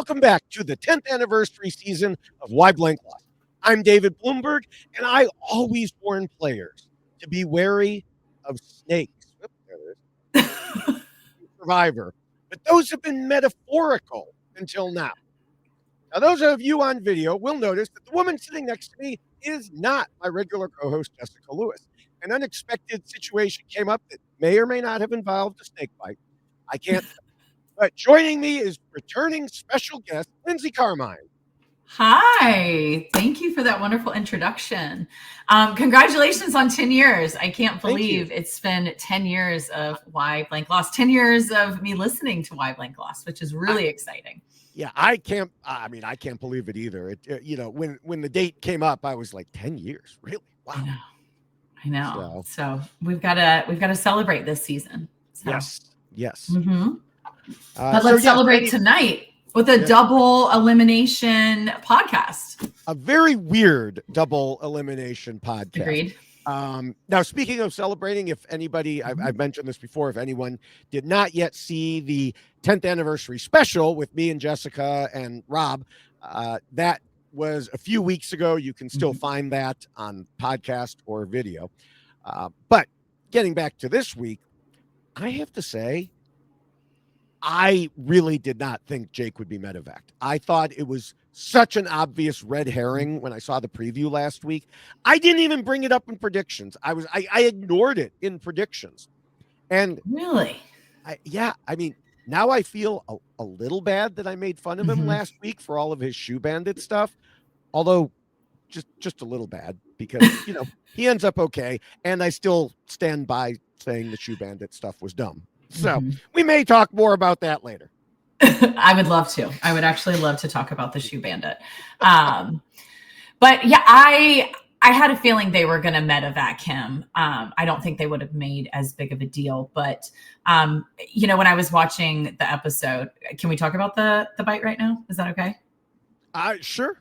Welcome back to the 10th anniversary season of Why Blank Lost. I'm David Bloomberg, and I always warn players to be wary of snakes. Oop, there it is. Survivor. But those have been metaphorical until now. Now, those of you on video will notice that the woman sitting next to me is not my regular co-host, Jessica Lewis. An unexpected situation came up that may or may not have involved a snake bite. I can't say. But joining me is returning special guest, Lindsay Carmine. Hi, thank you for that wonderful introduction. Congratulations on 10 years. I can't believe it's been 10 years of Why Blank Lost, 10 years of me listening to Why Blank Lost, which is really exciting. Yeah, I can't believe it either. When the date came up, I was like 10 years. Really? Wow. I know. So we've got to celebrate this season. So. Yes. Mm-hmm. But let's celebrate tonight with a double elimination podcast. A very weird double elimination podcast. Agreed. Now, speaking of celebrating, if anybody, I've mentioned this before, if anyone did not yet see the 10th anniversary special with me and Jessica and Rob, that was a few weeks ago. You can still find that on podcast or video. But getting back to this week, I have to say, I really did not think Jake would be medevaced. I thought it was such an obvious red herring when I saw the preview last week. I didn't even bring it up in predictions. I ignored it in predictions. And really, now I feel a little bad that I made fun of him last week for all of his Shoe Bandit stuff. Although just a little bad because, he ends up okay. And I still stand by saying the Shoe Bandit stuff was dumb. So we may talk more about that later. I would love to. I would actually love to talk about the Shoe Bandit. But yeah, I had a feeling they were going to medevac him. I don't think they would have made as big of a deal. But, when I was watching the episode, can we talk about the bite right now? Is that okay? Sure.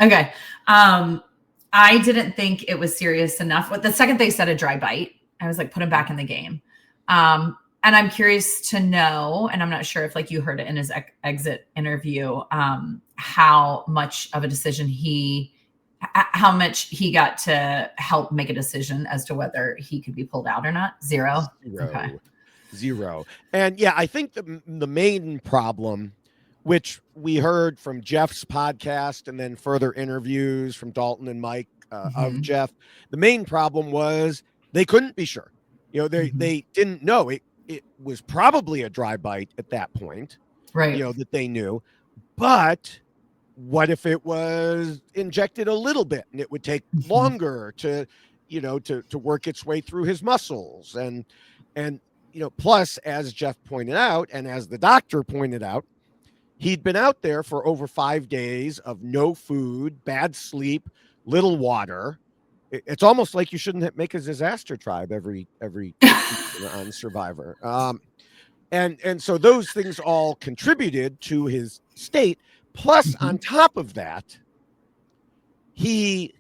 Okay. I didn't think it was serious enough. But the second they said a dry bite, I was like, put him back in the game. And I'm curious to know, and I'm not sure if you heard it in his exit interview, how much of a decision how much he got to help make a decision as to whether he could be pulled out or not. Zero. Okay. Zero. And yeah, I think the main problem, which we heard from Jeff's podcast and then further interviews from Dalton and Mike of Jeff, the main problem was they couldn't be sure. They didn't know. It was probably a dry bite at that point, right? That they knew. But what if it was injected a little bit and it would take longer to work its way through his muscles? And plus, as Jeff pointed out, and as the doctor pointed out, he'd been out there for over 5 days of no food, bad sleep, little water. It's almost like you shouldn't make a disaster tribe every on Survivor. And so those things all contributed to his state. Plus, on top of that, they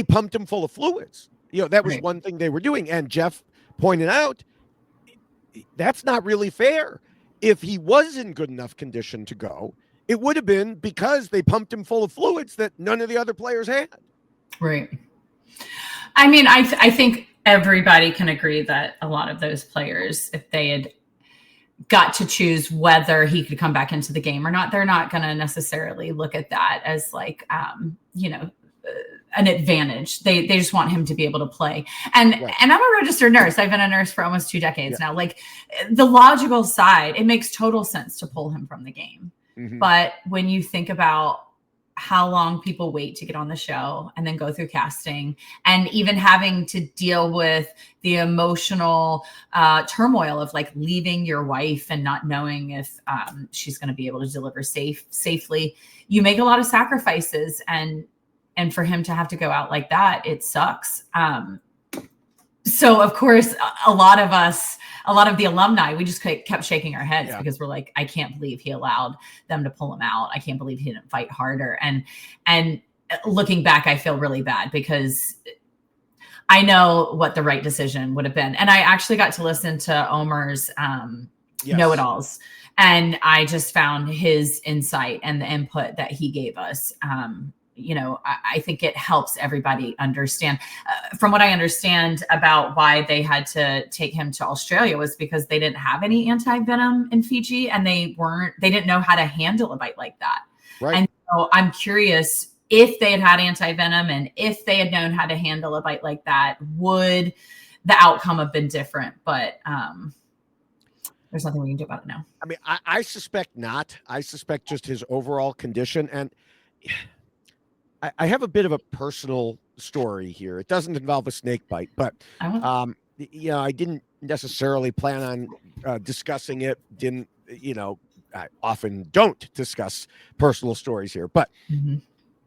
pumped him full of fluids. That was one thing they were doing. And Jeff pointed out, that's not really fair. If he was in good enough condition to go, it would have been because they pumped him full of fluids that none of the other players had. Right. I mean, I think everybody can agree that a lot of those players, if they had got to choose whether he could come back into the game or not, they're not going to necessarily look at that as an advantage. They just want him to be able to play. And I'm a registered nurse. I've been a nurse for almost 2 decades now. The logical side, it makes total sense to pull him from the game. But when you think about how long people wait to get on the show and then go through casting and even having to deal with the emotional turmoil of leaving your wife and not knowing if she's going to be able to deliver safely, you make a lot of sacrifices, and for him to have to go out like that, it sucks. So of course, a lot of the alumni, we just kept shaking our heads because we're like, I can't believe he allowed them to pull him out. I can't believe he didn't fight harder. And looking back, I feel really bad because I know what the right decision would have been. And I actually got to listen to Omer's know-it-alls. And I just found his insight and the input that he gave us. I think it helps everybody understand. From what I understand about why they had to take him to Australia was because they didn't have any anti-venom in Fiji, and they didn't know how to handle a bite like that. Right. And so I'm curious, if they had anti-venom and if they had known how to handle a bite like that, would the outcome have been different? But there's nothing we can do about it now. I mean, I suspect not. I suspect just his overall condition. And I have a bit of a personal story here. It doesn't involve a snake bite, but I didn't necessarily plan on discussing it. I often don't discuss personal stories here, but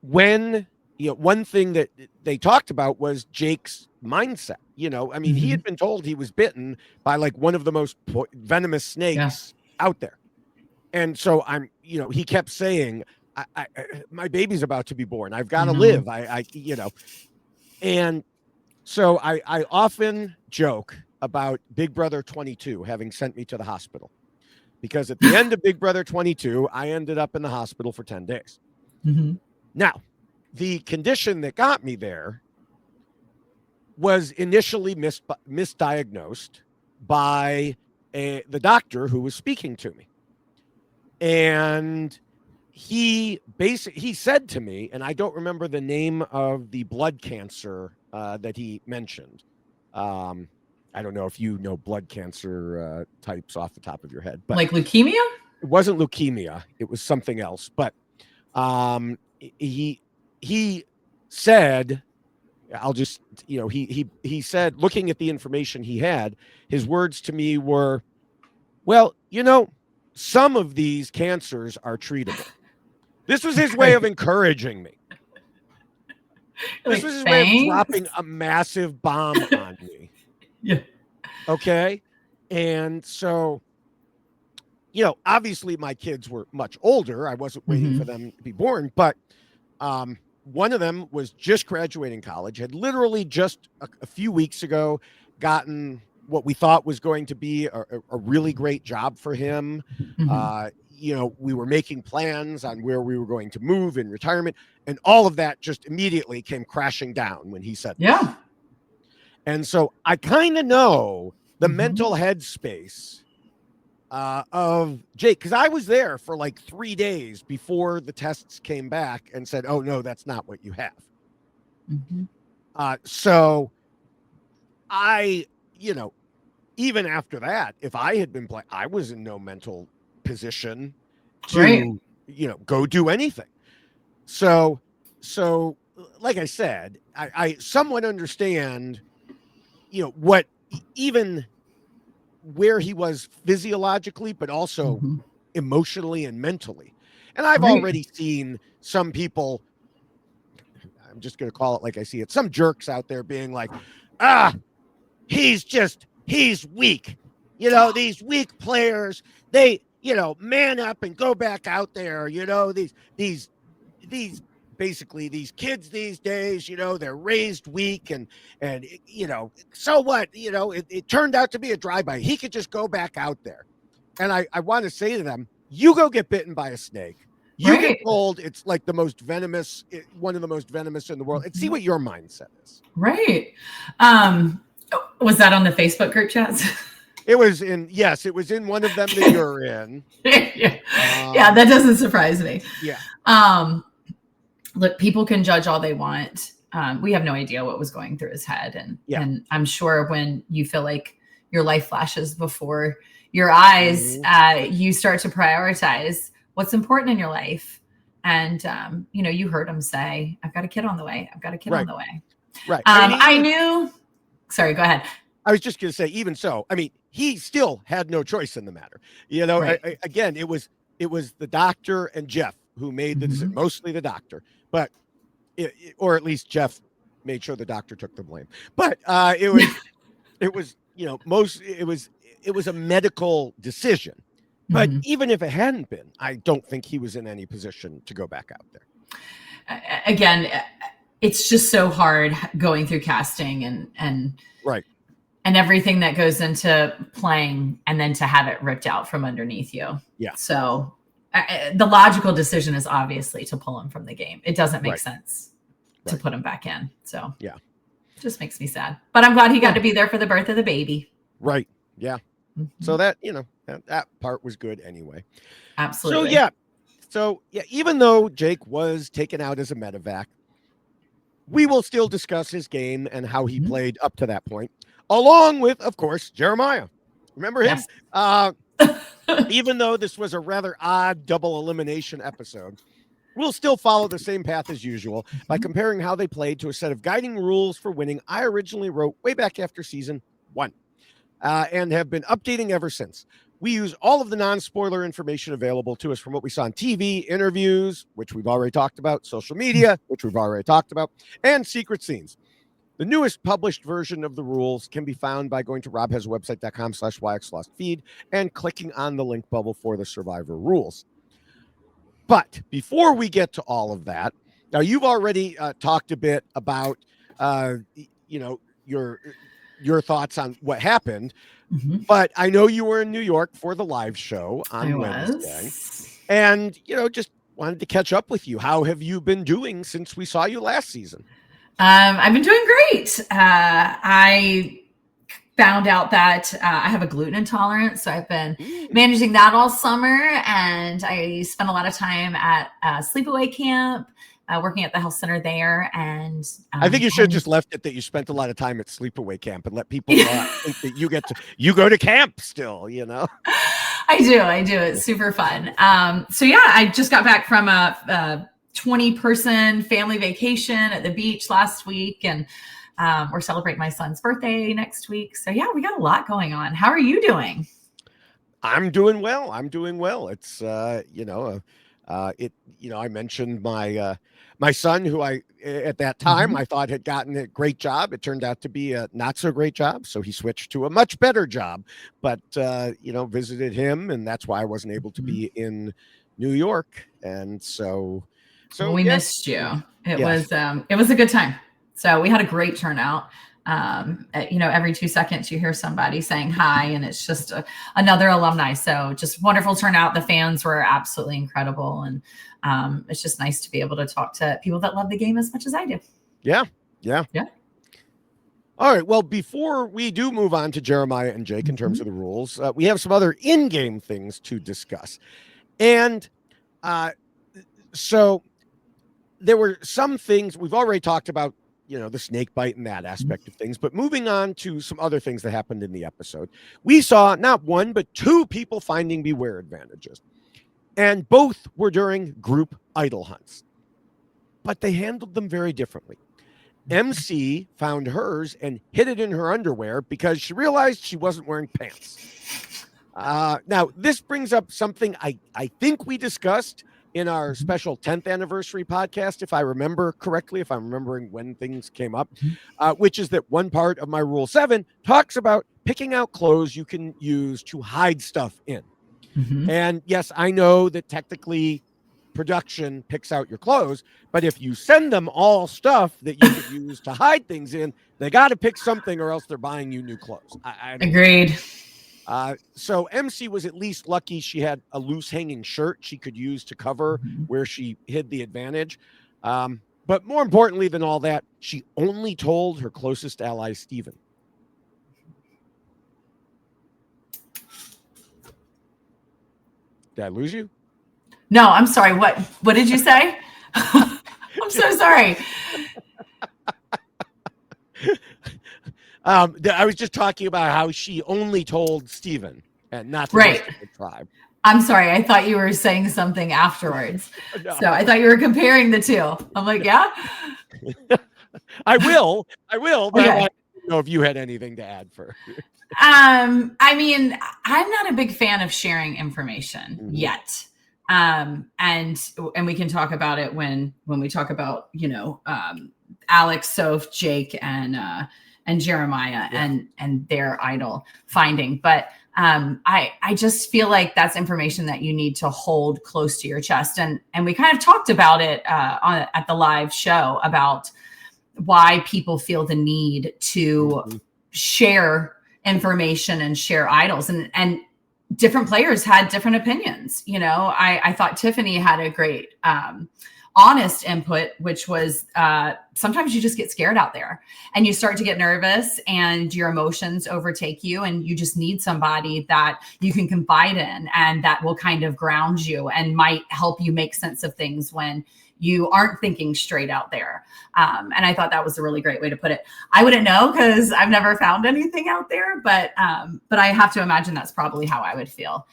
when one thing that they talked about was Jake's mindset. He had been told he was bitten by like one of the most venomous snakes out there, and so he kept saying, I my baby's about to be born. I've got to live. And so I often joke about Big Brother 22 having sent me to the hospital, because at the end of Big Brother 22, I ended up in the hospital for 10 days. Now, the condition that got me there was initially misdiagnosed by the doctor who was speaking to me. And he said to me, and I don't remember the name of the blood cancer that he mentioned. I don't know if you know blood cancer types off the top of your head, but like leukemia? It wasn't leukemia. It was something else. But he said, he said, looking at the information he had, his words to me were, well, some of these cancers are treatable. This was his way of encouraging me. This was his way of dropping a massive bomb on me. Yeah. Okay. And so, obviously my kids were much older. I wasn't waiting for them to be born, but one of them was just graduating college, had literally just a few weeks ago gotten what we thought was going to be a really great job for him. We were making plans on where we were going to move in retirement, and all of that just immediately came crashing down when he said this. And so I kind of know the mental headspace of Jake, because I was there for like 3 days before the tests came back and said, oh no, that's not what you have. So I, even after that, if I had been playing, I was in no mental position to, go do anything. So like I said, I somewhat understand, what even where he was physiologically, but also emotionally and mentally. And I've already seen some people, I'm just going to call it like I see it, some jerks out there being like, he's weak. These weak players, they, man up and go back out there. These basically these kids these days, they're raised weak and so what, it turned out to be a drive-by. He could just go back out there. And I want to say to them, you go get bitten by a snake. You get told it's like the most venomous, one of the most venomous in the world, and see what your mindset is. Right. Was that on the Facebook group chats? It was in one of them that you're in. Yeah, that doesn't surprise me. Yeah. Look, people can judge all they want. We have no idea what was going through his head. And I'm sure when you feel like your life flashes before your eyes, you start to prioritize what's important in your life. And, you heard him say, I've got a kid on the way. I've got a kid on the way. Right. I knew, sorry, go ahead. I was just going to say, even so, he still had no choice in the matter. Again, it was the doctor and Jeff who made the decision, mostly the doctor, but or at least Jeff made sure the doctor took the blame. But it was a medical decision. But even if it hadn't been, I don't think he was in any position to go back out there. Again, it's just so hard going through casting and and everything that goes into playing and then to have it ripped out from underneath you. Yeah. So the logical decision is obviously to pull him from the game. It doesn't make sense to put him back in. So yeah, it just makes me sad, but I'm glad he got to be there for the birth of the baby. Right. Yeah. So that, that part was good anyway. Absolutely. So even though Jake was taken out as a medevac, we will still discuss his game and how he played up to that point, along with, of course, Jeremiah. Remember him? Yes. Even though this was a rather odd double elimination episode, we'll still follow the same path as usual by comparing how they played to a set of guiding rules for winning I originally wrote way back after season 1, and have been updating ever since. We use all of the non-spoiler information available to us from what we saw on TV, interviews, which we've already talked about, social media, which we've already talked about, and secret scenes. The newest published version of the rules can be found by going to robhasawebsite.com/yxlostfeed and clicking on the link bubble for the Survivor rules. But before we get to all of that, now you've already talked a bit about, your thoughts on what happened. But I know you were in New York for the live show on Wednesday, and just wanted to catch up with you. How have you been doing since we saw you last season? I've been doing great. I found out that I have a gluten intolerance, so I've been managing that all summer, and I spent a lot of time at sleepaway camp. Working at the health center there, and I think you should have just left it that you spent a lot of time at sleepaway camp and let people think that you go to camp still. I do. It's super fun. So I just got back from a 20-person family vacation at the beach last week, and we're celebrating my son's birthday next week. So we got a lot going on. How are you doing? I'm doing well. It's I mentioned my son, who I at that time I thought had gotten a great job. It turned out to be a not so great job, so he switched to a much better job. But visited him, and that's why I wasn't able to be in New York. And so we missed you. It was a good time. So we had a great turnout. Every 2 seconds you hear somebody saying hi, and it's just another alumni. So just wonderful turnout. The fans were absolutely incredible. And it's just nice to be able to talk to people that love the game as much as I do. Yeah. All right. Well, before we do move on to Jeremiah and Jake in terms of the rules, we have some other in-game things to discuss. And so there were some things we've already talked about, the snake bite and that aspect of things. But moving on to some other things that happened in the episode, we saw not one, but 2 people finding beware advantages. And both were during group idol hunts. But they handled them very differently. MC found hers and hid it in her underwear because she realized she wasn't wearing pants. Now, this brings up something I think we discussed in our special 10th anniversary podcast, if I remember correctly, if I'm remembering when things came up, which is that one part of my Rule 7 talks about picking out clothes you can use to hide stuff in. And yes, I know that technically production picks out your clothes, but if you send them all stuff that you could use to hide things in, they got to pick something or else they're buying you new clothes. Agreed. So MC was at least lucky she had a loose hanging shirt she could use to cover where she hid the advantage. But more importantly than all that, she only told her closest ally, Steven. Did I lose you? No, I'm sorry. What did you say? I'm so sorry. I was just talking about how she only told Steven and not the rest of the tribe. I'm sorry. I thought you were saying something afterwards. No. So I thought you were comparing the two. I'm like, yeah. I will. But okay. I want to know if you had anything to add for. I mean, I'm not a big fan of sharing information yet. And we can talk about it when we talk about, Alex, Soph, Jake, and Jeremiah and their idol finding. But I just feel like that's information that you need to hold close to your chest. And we kind of talked about it at the live show about why people feel the need to share information and share idols, and different players had different opinions. I thought Tiffany had a great, honest input, which was sometimes you just get scared out there and you start to get nervous and your emotions overtake you, and you just need somebody that you can confide in and that will kind of ground you and might help you make sense of things when you aren't thinking straight out there. And I thought that was a really great way to put it. I wouldn't know because I've never found anything out there, but I have to imagine that's probably how I would feel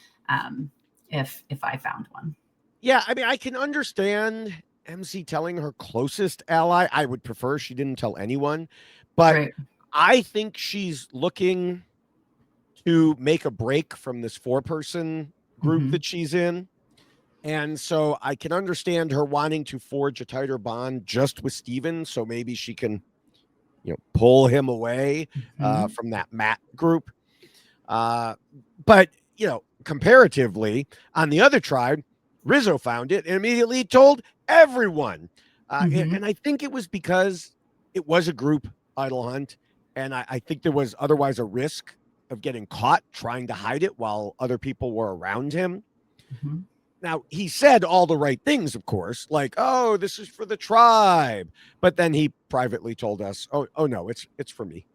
if I found one. Yeah, I mean, I can understand MC telling her closest ally. I would prefer she didn't tell anyone, but right. I think she's looking to make a break from this 4-person group that she's in. And so I can understand her wanting to forge a tighter bond just with Steven. So maybe she can, pull him away from that Matt group. But, comparatively on the other tribe, Rizzo found it and immediately told everyone. And I think it was because it was a group idol hunt. And I think there was otherwise a risk of getting caught trying to hide it while other people were around him. Now, he said all the right things, of course, like, oh, this is for the tribe. But then he privately told us, oh no, it's for me.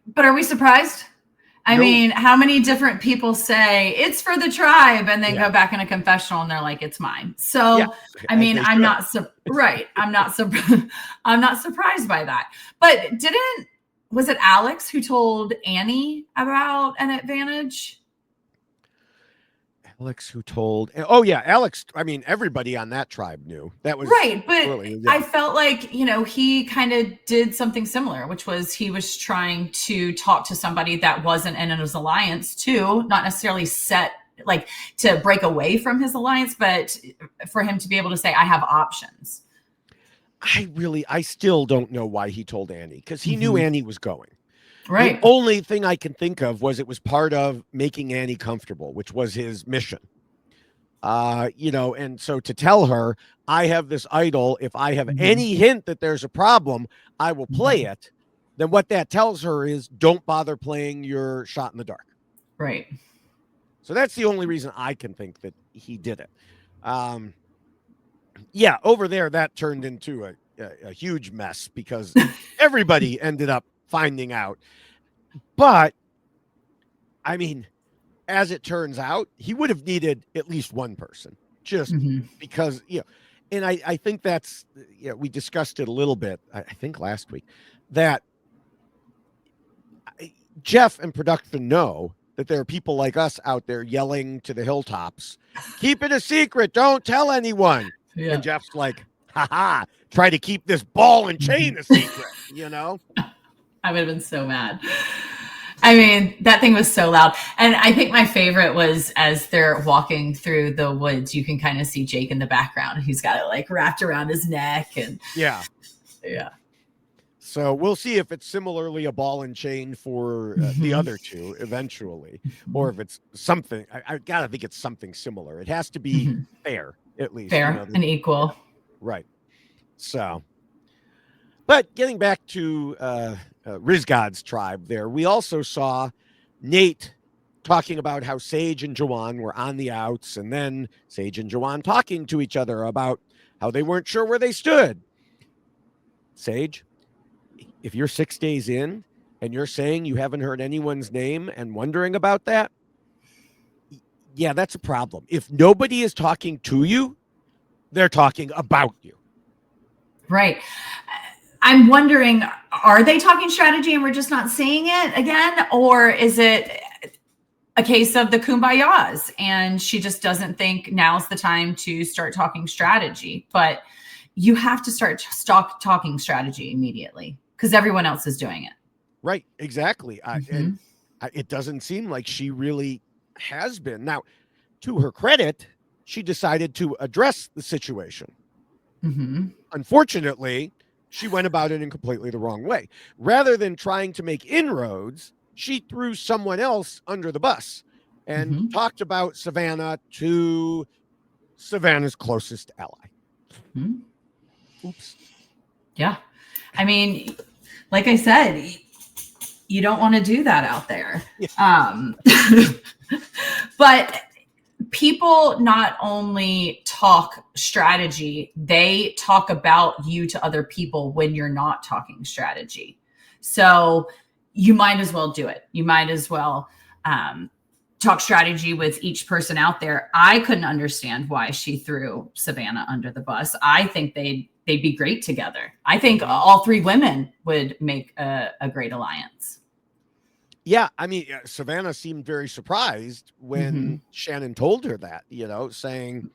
But are we surprised? I mean, how many different people say it's for the tribe and then go back in a confessional and they're like, it's mine. So, I mean, I'm not right. I'm not surprised by that. But was it Alex who told Annie about an advantage? Alex who told, Alex, I mean, everybody on that tribe knew. That was right, but I felt like, he kind of did something similar, which was he was trying to talk to somebody that wasn't in his alliance too, not necessarily to break away from his alliance, but for him to be able to say, I have options. I still don't know why he told Annie, because he knew Annie was going. Right. The only thing I can think of was it was part of making Annie comfortable, which was his mission. And so to tell her, I have this idol, if I have any hint that there's a problem, I will play it. Then what that tells her is don't bother playing your shot in the dark. Right. So that's the only reason I can think that he did it. Over there, that turned into a huge mess because everybody ended up finding out. But I mean, as it turns out, he would have needed at least one person just because, and I think that's, we discussed it a little bit, I think last week, that Jeff and production know that there are people like us out there yelling to the hilltops, keep it a secret, don't tell anyone. Yeah. And Jeff's like, try to keep this ball and chain a secret, I would have been so mad. I mean, that thing was so loud. And I think my favorite was as they're walking through the woods, you can kind of see Jake in the background. He's got it wrapped around his neck. And yeah. So we'll see if it's similarly a ball and chain for the other two eventually, or if it's something. I gotta think it's something similar. It has to be fair, at least. Fair and equal. Right. So, but getting back to Rizgod's tribe there, we also saw Nate talking about how Sage and Jawan were on the outs, and then Sage and Jawan talking to each other about how they weren't sure where they stood. Sage, if you're 6 days in and you're saying you haven't heard anyone's name and wondering about that, yeah, that's a problem. If nobody is talking to you, they're talking about you. Right. I'm wondering, are they talking strategy and we're just not seeing it again? Or is it a case of the kumbayas and she just doesn't think now's the time to start talking strategy? But you have to start talking strategy immediately because everyone else is doing it. Right. Exactly. And it doesn't seem like she really has been. Now, to her credit, she decided to address the situation. Unfortunately, she went about it in completely the wrong way. Rather than trying to make inroads, she threw someone else under the bus and talked about Savannah to Savannah's closest ally. Oops. Yeah. I mean, like I said, you don't want to do that out there. Yeah. But people not only talk strategy, they talk about you to other people when you're not talking strategy. So you might as well do it. You might as well talk strategy with each person out there. I couldn't understand why she threw Savannah under the bus. I think they'd be great together. I think all three women would make a great alliance. Yeah, I mean, Savannah seemed very surprised when Shannon told her that, saying,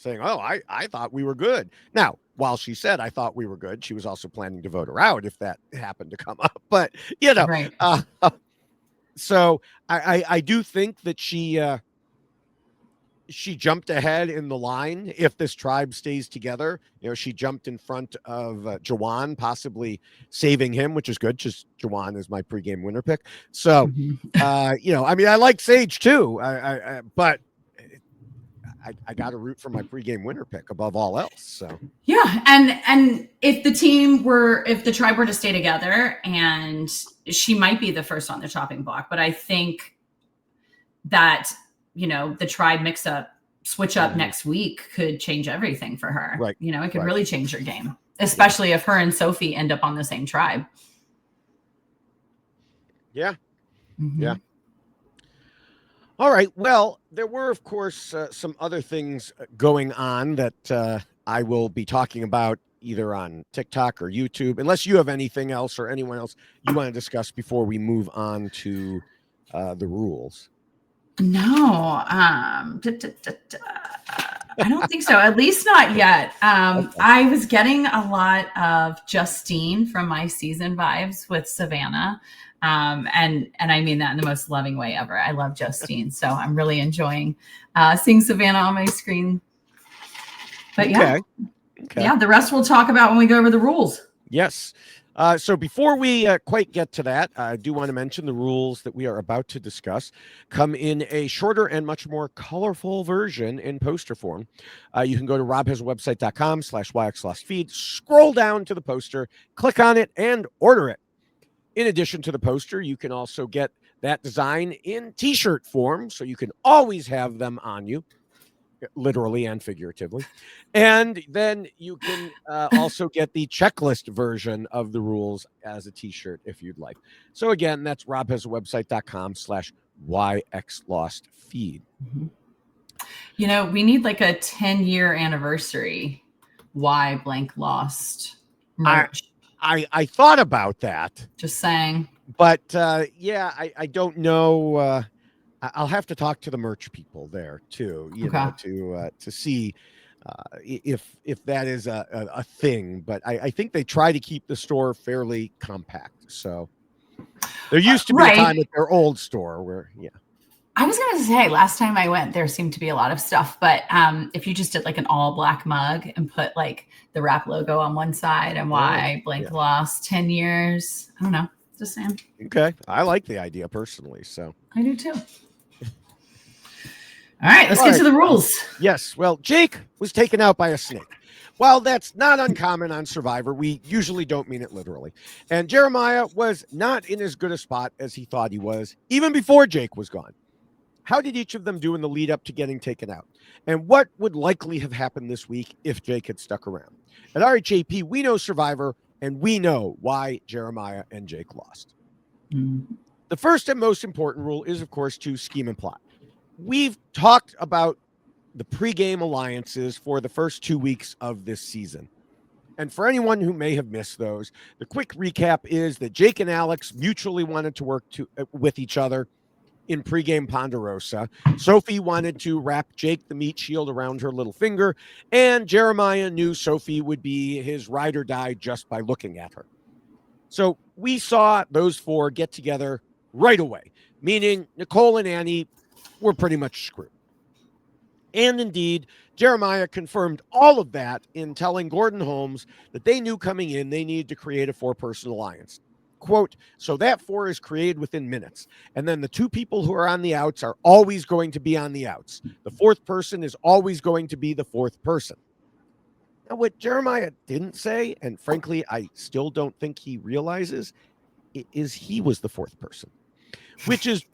"Oh, I thought we were good." Now, while she said I thought we were good, she was also planning to vote her out if that happened to come up. But Right. So I do think that she jumped ahead in the line. If this tribe stays together, she jumped in front of Jawan, possibly saving him, which is good. Just Jawan is my pregame winner pick. So, I mean, I like Sage too, but I got to root for my pregame winner pick above all else. So yeah, and if the tribe were to stay together, and she might be the first on the chopping block, but I think that the tribe switch up next week could change everything for her. Right. It could really change her game, especially if her and Sophie end up on the same tribe. Yeah. Yeah. All right. Well, there were, of course, some other things going on that I will be talking about either on TikTok or YouTube, unless you have anything else or anyone else you want to discuss before we move on to the rules. No, I don't think so. At least not yet. Okay. I was getting a lot of Justine from my season vibes with Savannah. And I mean that in the most loving way ever. I love Justine. So I'm really enjoying seeing Savannah on my screen. But yeah, the rest we'll talk about when we go over the rules. Yes. So before we quite get to that, I do want to mention the rules that we are about to discuss come in a shorter and much more colorful version in poster form. You can go to robhasawebsite.com/yxlostfeed, scroll down to the poster, click on it, and order it. In addition to the poster, you can also get that design in t-shirt form, so you can always have them on you, literally and figuratively. And then you can also get the checklist version of the rules as a t-shirt if you'd like. So again, that's robhasawebsite.com/yxlostfeed. We need like a 10-year anniversary Why Blank Lost merch. I thought about that. Just saying. But I don't know. I'll have to talk to the merch people there too, to see if that is a thing. But I think they try to keep the store fairly compact. So there used to be a time at their old store where, I was going to say last time I went, there seemed to be a lot of stuff, but if you just did like an all black mug and put like the RHAP logo on one side and Why Blank Lost 10 years, I don't know, just saying. Okay. I like the idea personally. So I do too. All right, let's get to the rules. Yes. Well, Jake was taken out by a snake. While that's not uncommon on Survivor, we usually don't mean it literally. And Jeremiah was not in as good a spot as he thought he was, even before Jake was gone. How did each of them do in the lead up to getting taken out? And what would likely have happened this week if Jake had stuck around? At RHAP, we know Survivor, and we know why Jeremiah and Jake lost. The first and most important rule is, of course, to scheme and plot. We've talked about the pregame alliances for the first 2 weeks of this season. And for anyone who may have missed those, the quick recap is that Jake and Alex mutually wanted to work with each other in pregame Ponderosa. Sophie wanted to wrap Jake the meat shield around her little finger, and Jeremiah knew Sophie would be his ride or die just by looking at her. So we saw those four get together right away, meaning Nicole and Annie were pretty much screwed. And indeed, Jeremiah confirmed all of that in telling Gordon Holmes that they knew coming in they needed to create a 4-person alliance. Quote, so that 4 is created within minutes. And then the 2 people who are on the outs are always going to be on the outs. The 4th person is always going to be the 4th person. Now, what Jeremiah didn't say, and frankly, I still don't think he realizes, is he was the fourth person, which is,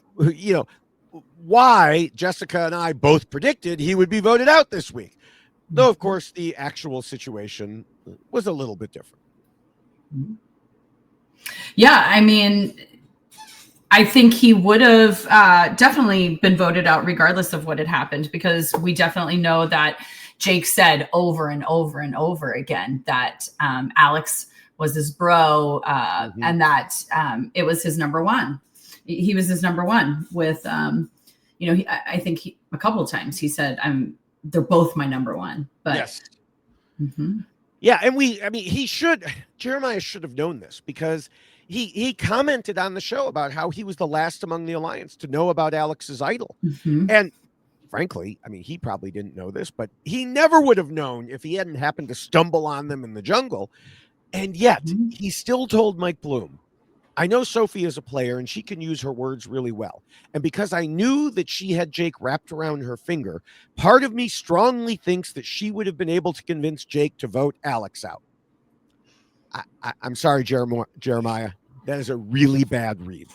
why Jessica and I both predicted he would be voted out this week. Though, of course, the actual situation was a little bit different. Yeah, I mean, I think he would have definitely been voted out regardless of what had happened, because we definitely know that Jake said over and over and over again that Alex was his bro, and that it was his number one. He was his number one with, I think a couple of times he said, they're both my number one. But yes. Yeah. And Jeremiah should have known this, because he commented on the show about how he was the last among the alliance to know about Alex's idol. And frankly, he probably didn't know this, but he never would have known if he hadn't happened to stumble on them in the jungle. And yet he still told Mike Bloom, I know Sophie is a player and she can use her words really well. And because I knew that she had Jake wrapped around her finger, part of me strongly thinks that she would have been able to convince Jake to vote Alex out. I'm sorry, Jeremiah. That is a really bad read.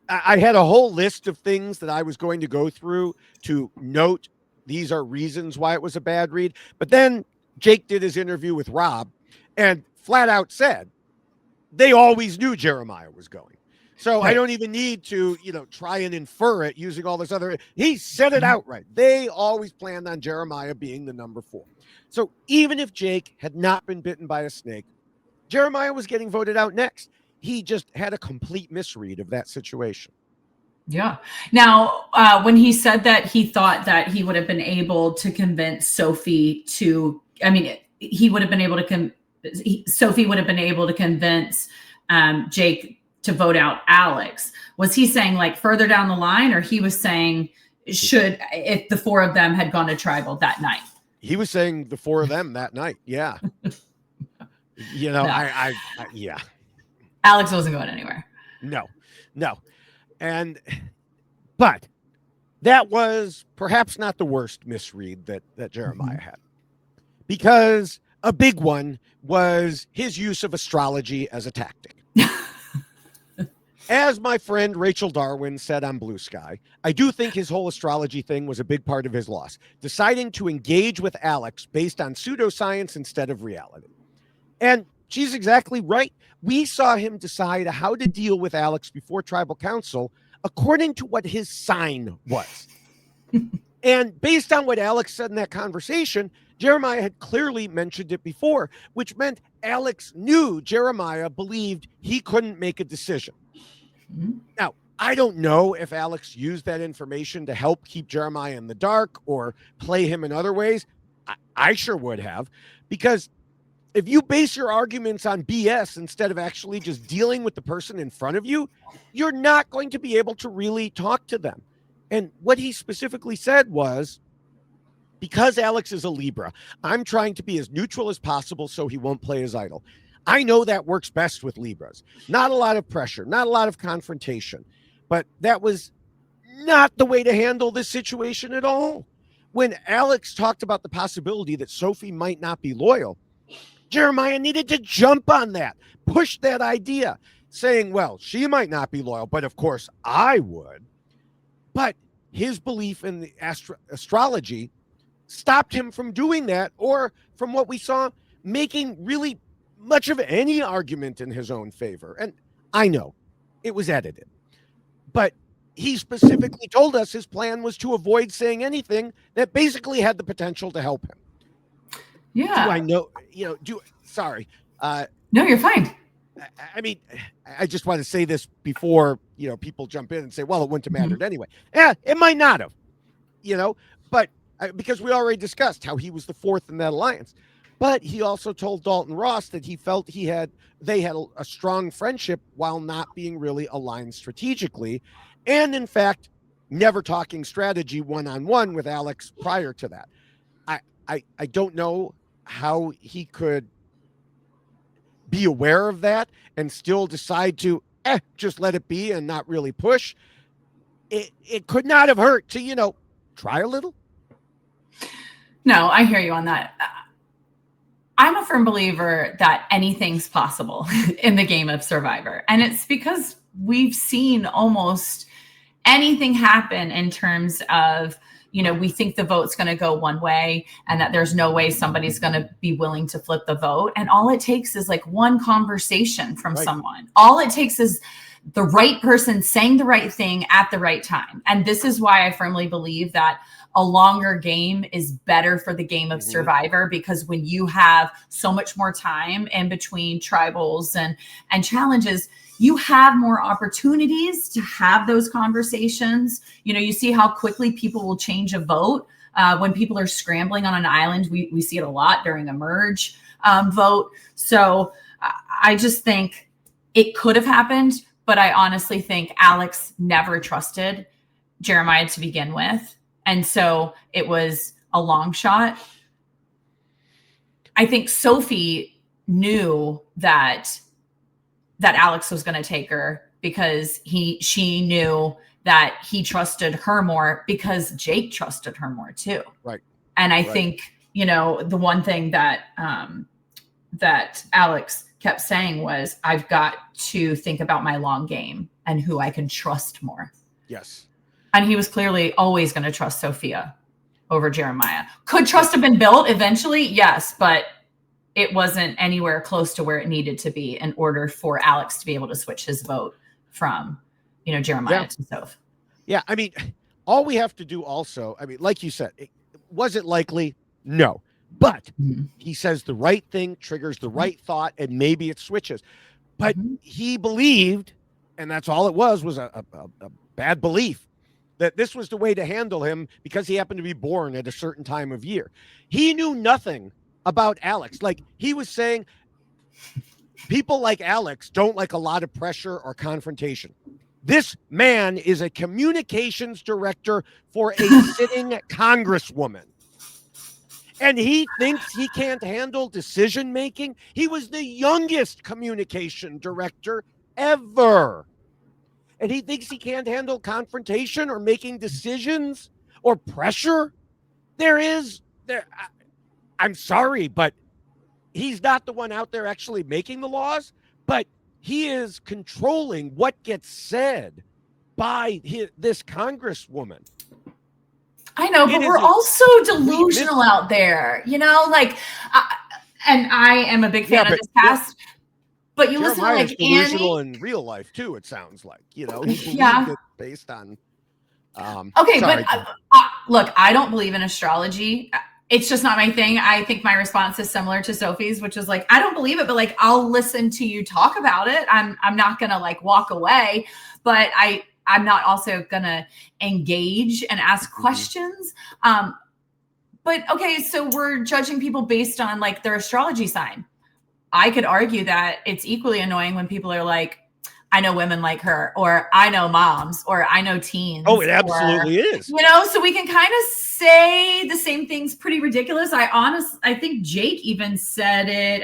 I had a whole list of things that I was going to go through to note these are reasons why it was a bad read. But then Jake did his interview with Rob and flat out said they always knew Jeremiah was going. So right. I don't even need to, try and infer it using all this other. He said it outright. They always planned on Jeremiah being the number 4. So even if Jake had not been bitten by a snake, Jeremiah was getting voted out next. He just had a complete misread of that situation. Yeah. Now, when he said that he thought that he would have been able to convince Sophie to, he would have been able to, Sophie would have been able to convince Jake to vote out Alex. Was he saying like further down the line, or he was saying if the 4 of them had gone to tribal that night? He was saying the 4 of them that night. Yeah. No. Yeah. Alex wasn't going anywhere. No. But that was perhaps not the worst misread that Jeremiah had, because a big one was his use of astrology as a tactic. As my friend Rachel Darwin said on Blue Sky, I do think his whole astrology thing was a big part of his loss, deciding to engage with Alex based on pseudoscience instead of reality. And she's exactly right. We saw him decide how to deal with Alex before Tribal Council according to what his sign was. And based on what Alex said in that conversation, Jeremiah had clearly mentioned it before, which meant Alex knew Jeremiah believed he couldn't make a decision. Now, I don't know if Alex used that information to help keep Jeremiah in the dark or play him in other ways. I sure would have, because if you base your arguments on BS instead of actually just dealing with the person in front of you, you're not going to be able to really talk to them. And what he specifically said was, because Alex is a Libra, I'm trying to be as neutral as possible so he won't play his idol. I know that works best with Libras. Not a lot of pressure, not a lot of confrontation. But that was not the way to handle this situation at all. When Alex talked about the possibility that Sophie might not be loyal, Jeremiah needed to jump on that, push that idea, saying, well, she might not be loyal, but of course I would. But his belief in the astrology stopped him from doing that, or from what we saw, making really much of any argument in his own favor. And I know it was edited, but he specifically told us his plan was to avoid saying anything that basically had the potential to help him. Yeah. Do I know, sorry. No, you're fine. I just want to say this before, people jump in and say, well, it wouldn't have mattered anyway. Yeah, it might not have, but because we already discussed how he was the 4th in that alliance. But he also told Dalton Ross that he felt they had a strong friendship while not being really aligned strategically. And in fact, never talking strategy one-on-one with Alex prior to that. I don't know how he could be aware of that and still decide to just let it be and not really push. It could not have hurt to, try a little. No, I hear you on that. I'm a firm believer that anything's possible in the game of Survivor. And it's because we've seen almost anything happen in terms of, we think the vote's going to go one way and that there's no way somebody's going to be willing to flip the vote. And all it takes is like one conversation from someone. All it takes is the right person saying the right thing at the right time. And this is why I firmly believe that a longer game is better for the game of Survivor, because when you have so much more time in between tribals and challenges, you have more opportunities to have those conversations. You see how quickly people will change a vote when people are scrambling on an island. We see it a lot during a merge vote. So I just think it could have happened, but I honestly think Alex never trusted Jeremiah to begin with. And so it was a long shot. I think Sophie knew that Alex was going to take her because she knew that he trusted her more because Jake trusted her more too. Right. And I think, the one thing that Alex kept saying was, I've got to think about my long game and who I can trust more. Yes. And he was clearly always going to trust Sophia over Jeremiah. Could trust have been built eventually? Yes, but it wasn't anywhere close to where it needed to be in order for Alex to be able to switch his vote from, Jeremiah to Soph. Yeah, I mean, all we have to do also, like you said, was it likely? No. But he says the right thing, triggers the right thought, and maybe it switches. But he believed, and that's all it was a bad belief, that this was the way to handle him because he happened to be born at a certain time of year. He knew nothing about Alex. Like he was saying, people like Alex don't like a lot of pressure or confrontation. This man is a communications director for a sitting congresswoman. And he thinks he can't handle decision-making. He was the youngest communication director ever. And he thinks he can't handle confrontation or making decisions or pressure. I'm sorry, but he's not the one out there actually making the laws, but he is controlling what gets said by this congresswoman. I know, but we're all so delusional out there, and I am a big fan of this cast. But you listen to like delusional Andy in real life too. It sounds like he believed it based on. Okay, sorry, but look, I don't believe in astrology. It's just not my thing. I think my response is similar to Sophie's, which is like, I don't believe it, but like I'll listen to you talk about it. I'm not gonna like walk away, but I'm not also gonna engage and ask questions. But okay, so we're judging people based on like their astrology sign. I could argue that it's equally annoying when people are like, I know women like her, or I know moms, or I know teens. Oh, it absolutely is. So we can kind of say the same things pretty ridiculous. I think Jake even said it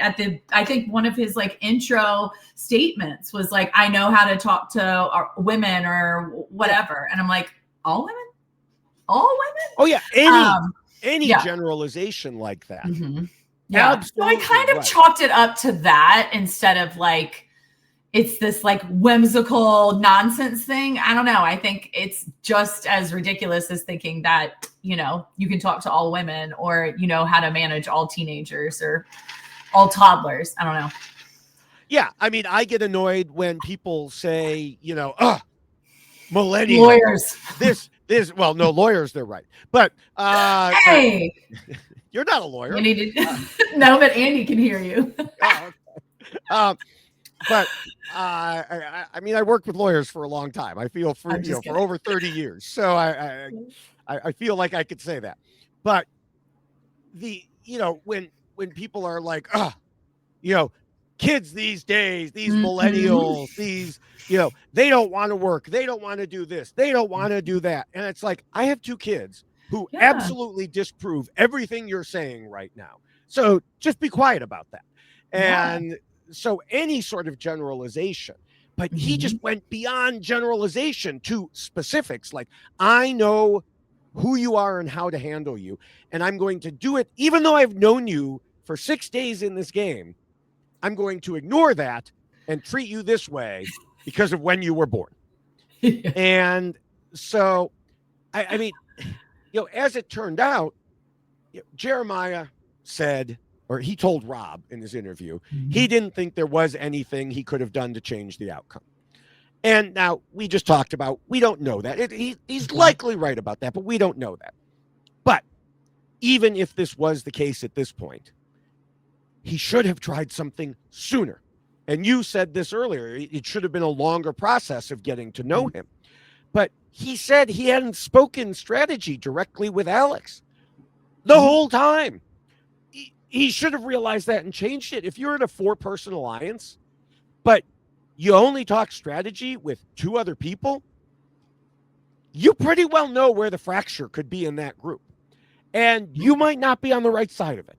I think one of his like intro statements was like, I know how to talk to women or whatever. And I'm like, all women? All women? Oh yeah. Any generalization like that. Yeah. Absolutely. So I kind of chalked it up to that instead of like, it's this like whimsical nonsense thing. I don't know. I think it's just as ridiculous as thinking that, you can talk to all women or, how to manage all teenagers or all toddlers. I don't know. Yeah. I mean, I get annoyed when people say, millennials. Lawyers. Well, no, lawyers, they're right. But hey. You're not a lawyer. No, but Andy can hear you. But I mean, I worked with lawyers for a long time. I feel for over 30 years. So I feel like I could say that. But when people are like, kids these days, these millennials, these, they don't want to work. They don't want to do this. They don't want to do that. And it's like, I have two kids who absolutely disprove everything you're saying right now. So just be quiet about that. And so any sort of generalization, but he just went beyond generalization to specifics. Like, I know who you are and how to handle you. And I'm going to do it, even though I've known you for 6 days in this game, I'm going to ignore that and treat you this way because of when you were born. And so, I mean, as it turned out, Jeremiah said, or he told Rob in his interview, he didn't think there was anything he could have done to change the outcome. And now we just talked about, we don't know that. He's likely right about that, but we don't know that. But even if this was the case at this point, he should have tried something sooner. And you said this earlier, it should have been a longer process of getting to know him. But he said he hadn't spoken strategy directly with Alex the whole time. He should have realized that and changed it. If you're in a 4-person alliance, but you only talk strategy with 2 other people, you pretty well know where the fracture could be in that group. And you might not be on the right side of it.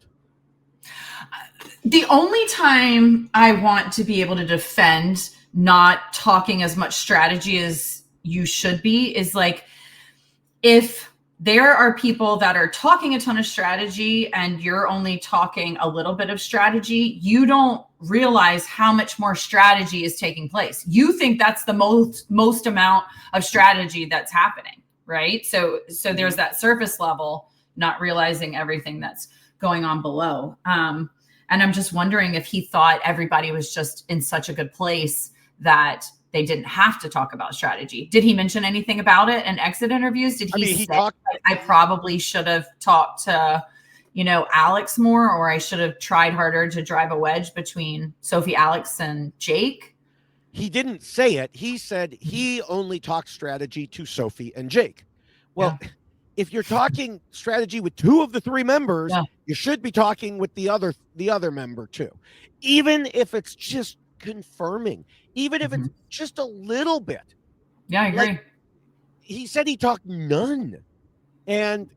The only time I want to be able to defend not talking as much strategy as you should be is like, if there are people that are talking a ton of strategy and you're only talking a little bit of strategy, you don't realize how much more strategy is taking place. You think that's the most amount of strategy that's happening, right? So there's that surface level, not realizing everything that's going on below. And I'm just wondering if he thought everybody was just in such a good place that they didn't have to talk about strategy. Did he mention anything about it in exit interviews? Did he say, I probably should have talked to, Alex more, or I should have tried harder to drive a wedge between Sophie, Alex, and Jake? He didn't say it. He said he only talked strategy to Sophie and Jake. Well, if you're talking strategy with 2 of the 3 members, you should be talking with the other member too. Even if it's just confirming, even if it's just a little bit. Yeah, I agree. Like, he said he talked none. And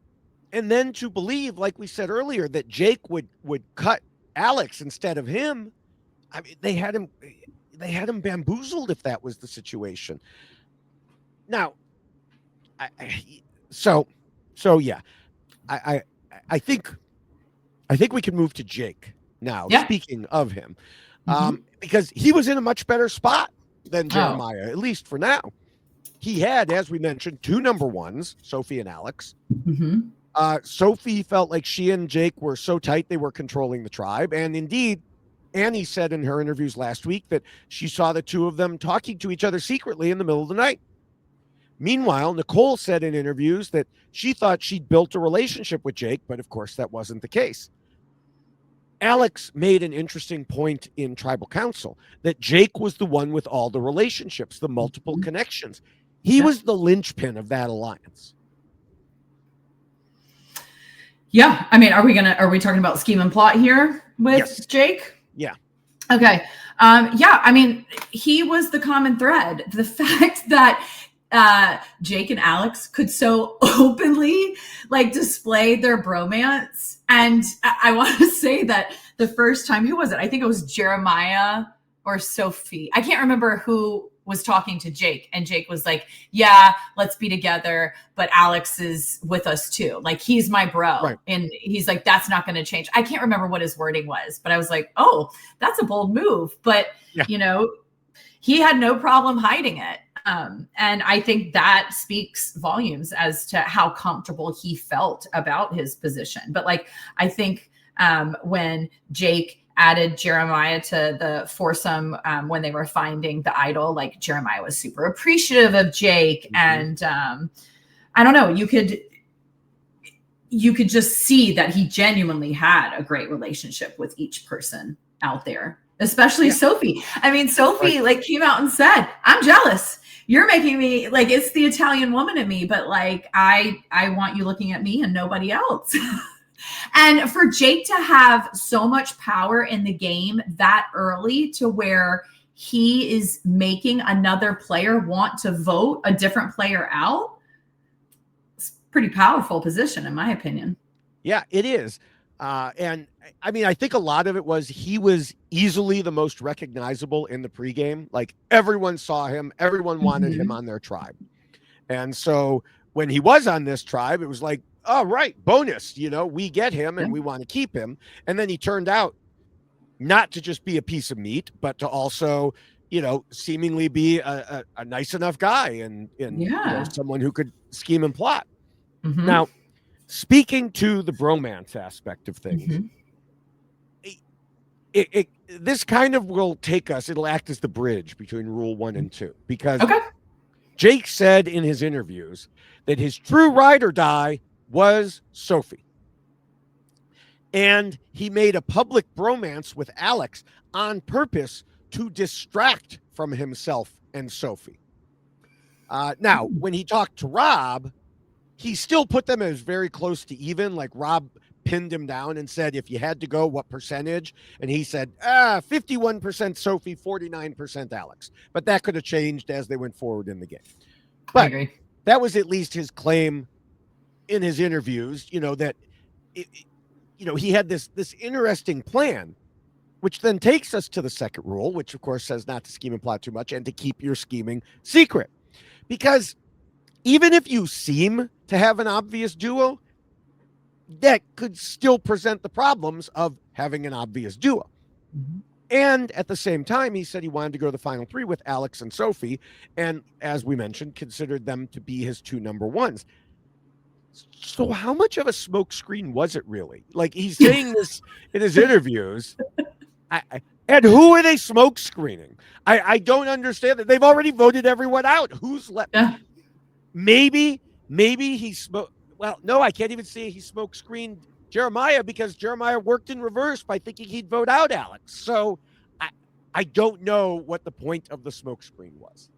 then to believe, like we said earlier, that Jake would cut Alex instead of him. I mean, they had him bamboozled if that was the situation. Now, yeah, I think we can move to Jake now. Yeah. Speaking of him, because he was in a much better spot than Jeremiah, at least for now. He had, as we mentioned, 2 number 1s, Sophie and Alex. Sophie felt like she and Jake were so tight they were controlling the tribe, and indeed, Annie said in her interviews last week that she saw the 2 of them talking to each other secretly in the middle of the night. Meanwhile, Nicole said in interviews that she thought she'd built a relationship with Jake, but of course that wasn't the case. Alex made an interesting point in Tribal Council that Jake was the one with all the relationships, the multiple connections. He was the linchpin of that alliance. Yeah. I mean, are we talking about scheme and plot here with Jake? Yeah. Okay. Yeah. I mean, he was the common thread. The fact that Jake and Alex could so openly display their bromance. And I want to say that the first time, who was it? I think it was Jeremiah or Sophie. I can't remember who was talking to Jake, and Jake was like, yeah, let's be together, but Alex is with us too. Like, he's my bro. Right. And he's like, that's not going to change. I can't remember what his wording was, but I was like, oh, that's a bold move. But, he had no problem hiding it. And I think that speaks volumes as to how comfortable he felt about his position. But I think when Jake added Jeremiah to the foursome, when they were finding the idol, Jeremiah was super appreciative of Jake. And I don't know, you could just see that he genuinely had a great relationship with each person out there, especially Sophie. I mean, Sophie came out and said, I'm jealous. You're making me it's the Italian woman in me, but I want you looking at me and nobody else. And for Jake to have so much power in the game that early to where he is making another player want to vote a different player out, it's a pretty powerful position, in my opinion. Yeah, it is. And I mean, I think a lot of it was he was easily the most recognizable in the pregame. Everyone saw him, everyone wanted him on their tribe. And so when he was on this tribe, it was oh, right, bonus, we get him and we want to keep him. And then he turned out not to just be a piece of meat, but to also, seemingly be a nice enough guy and someone who could scheme and plot. Mm-hmm. Now, speaking to the bromance aspect of things, this kind of will take us, it'll act as the bridge between Rule 1 and 2, because Jake said in his interviews that his true ride or die was Sophie. And he made a public bromance with Alex on purpose to distract from himself and Sophie. Now, when he talked to Rob, he still put them as very close to even. Like, Rob pinned him down and said, if you had to go, what percentage? And he said, 51% Sophie, 49% Alex. But that could have changed as they went forward in the game. But I agree. That was at least his claim in his interviews, that he had this interesting plan, which then takes us to the second rule, which of course says not to scheme and plot too much and to keep your scheming secret. Because even if you seem to have an obvious duo, that could still present the problems of having an obvious duo. Mm-hmm. And at the same time, he said he wanted to go to the final three with Alex and Sophie. And as we mentioned, considered them to be his two number ones. So how much of a smokescreen was it really? Like, he's saying this in his interviews. And who are they smoke screening? I don't understand that. They've already voted everyone out. Who's left? Yeah. Maybe he smoked. Well, no, I can't even say he smoke screened Jeremiah, because Jeremiah worked in reverse by thinking he'd vote out Alex. So I don't know what the point of the smoke screen was.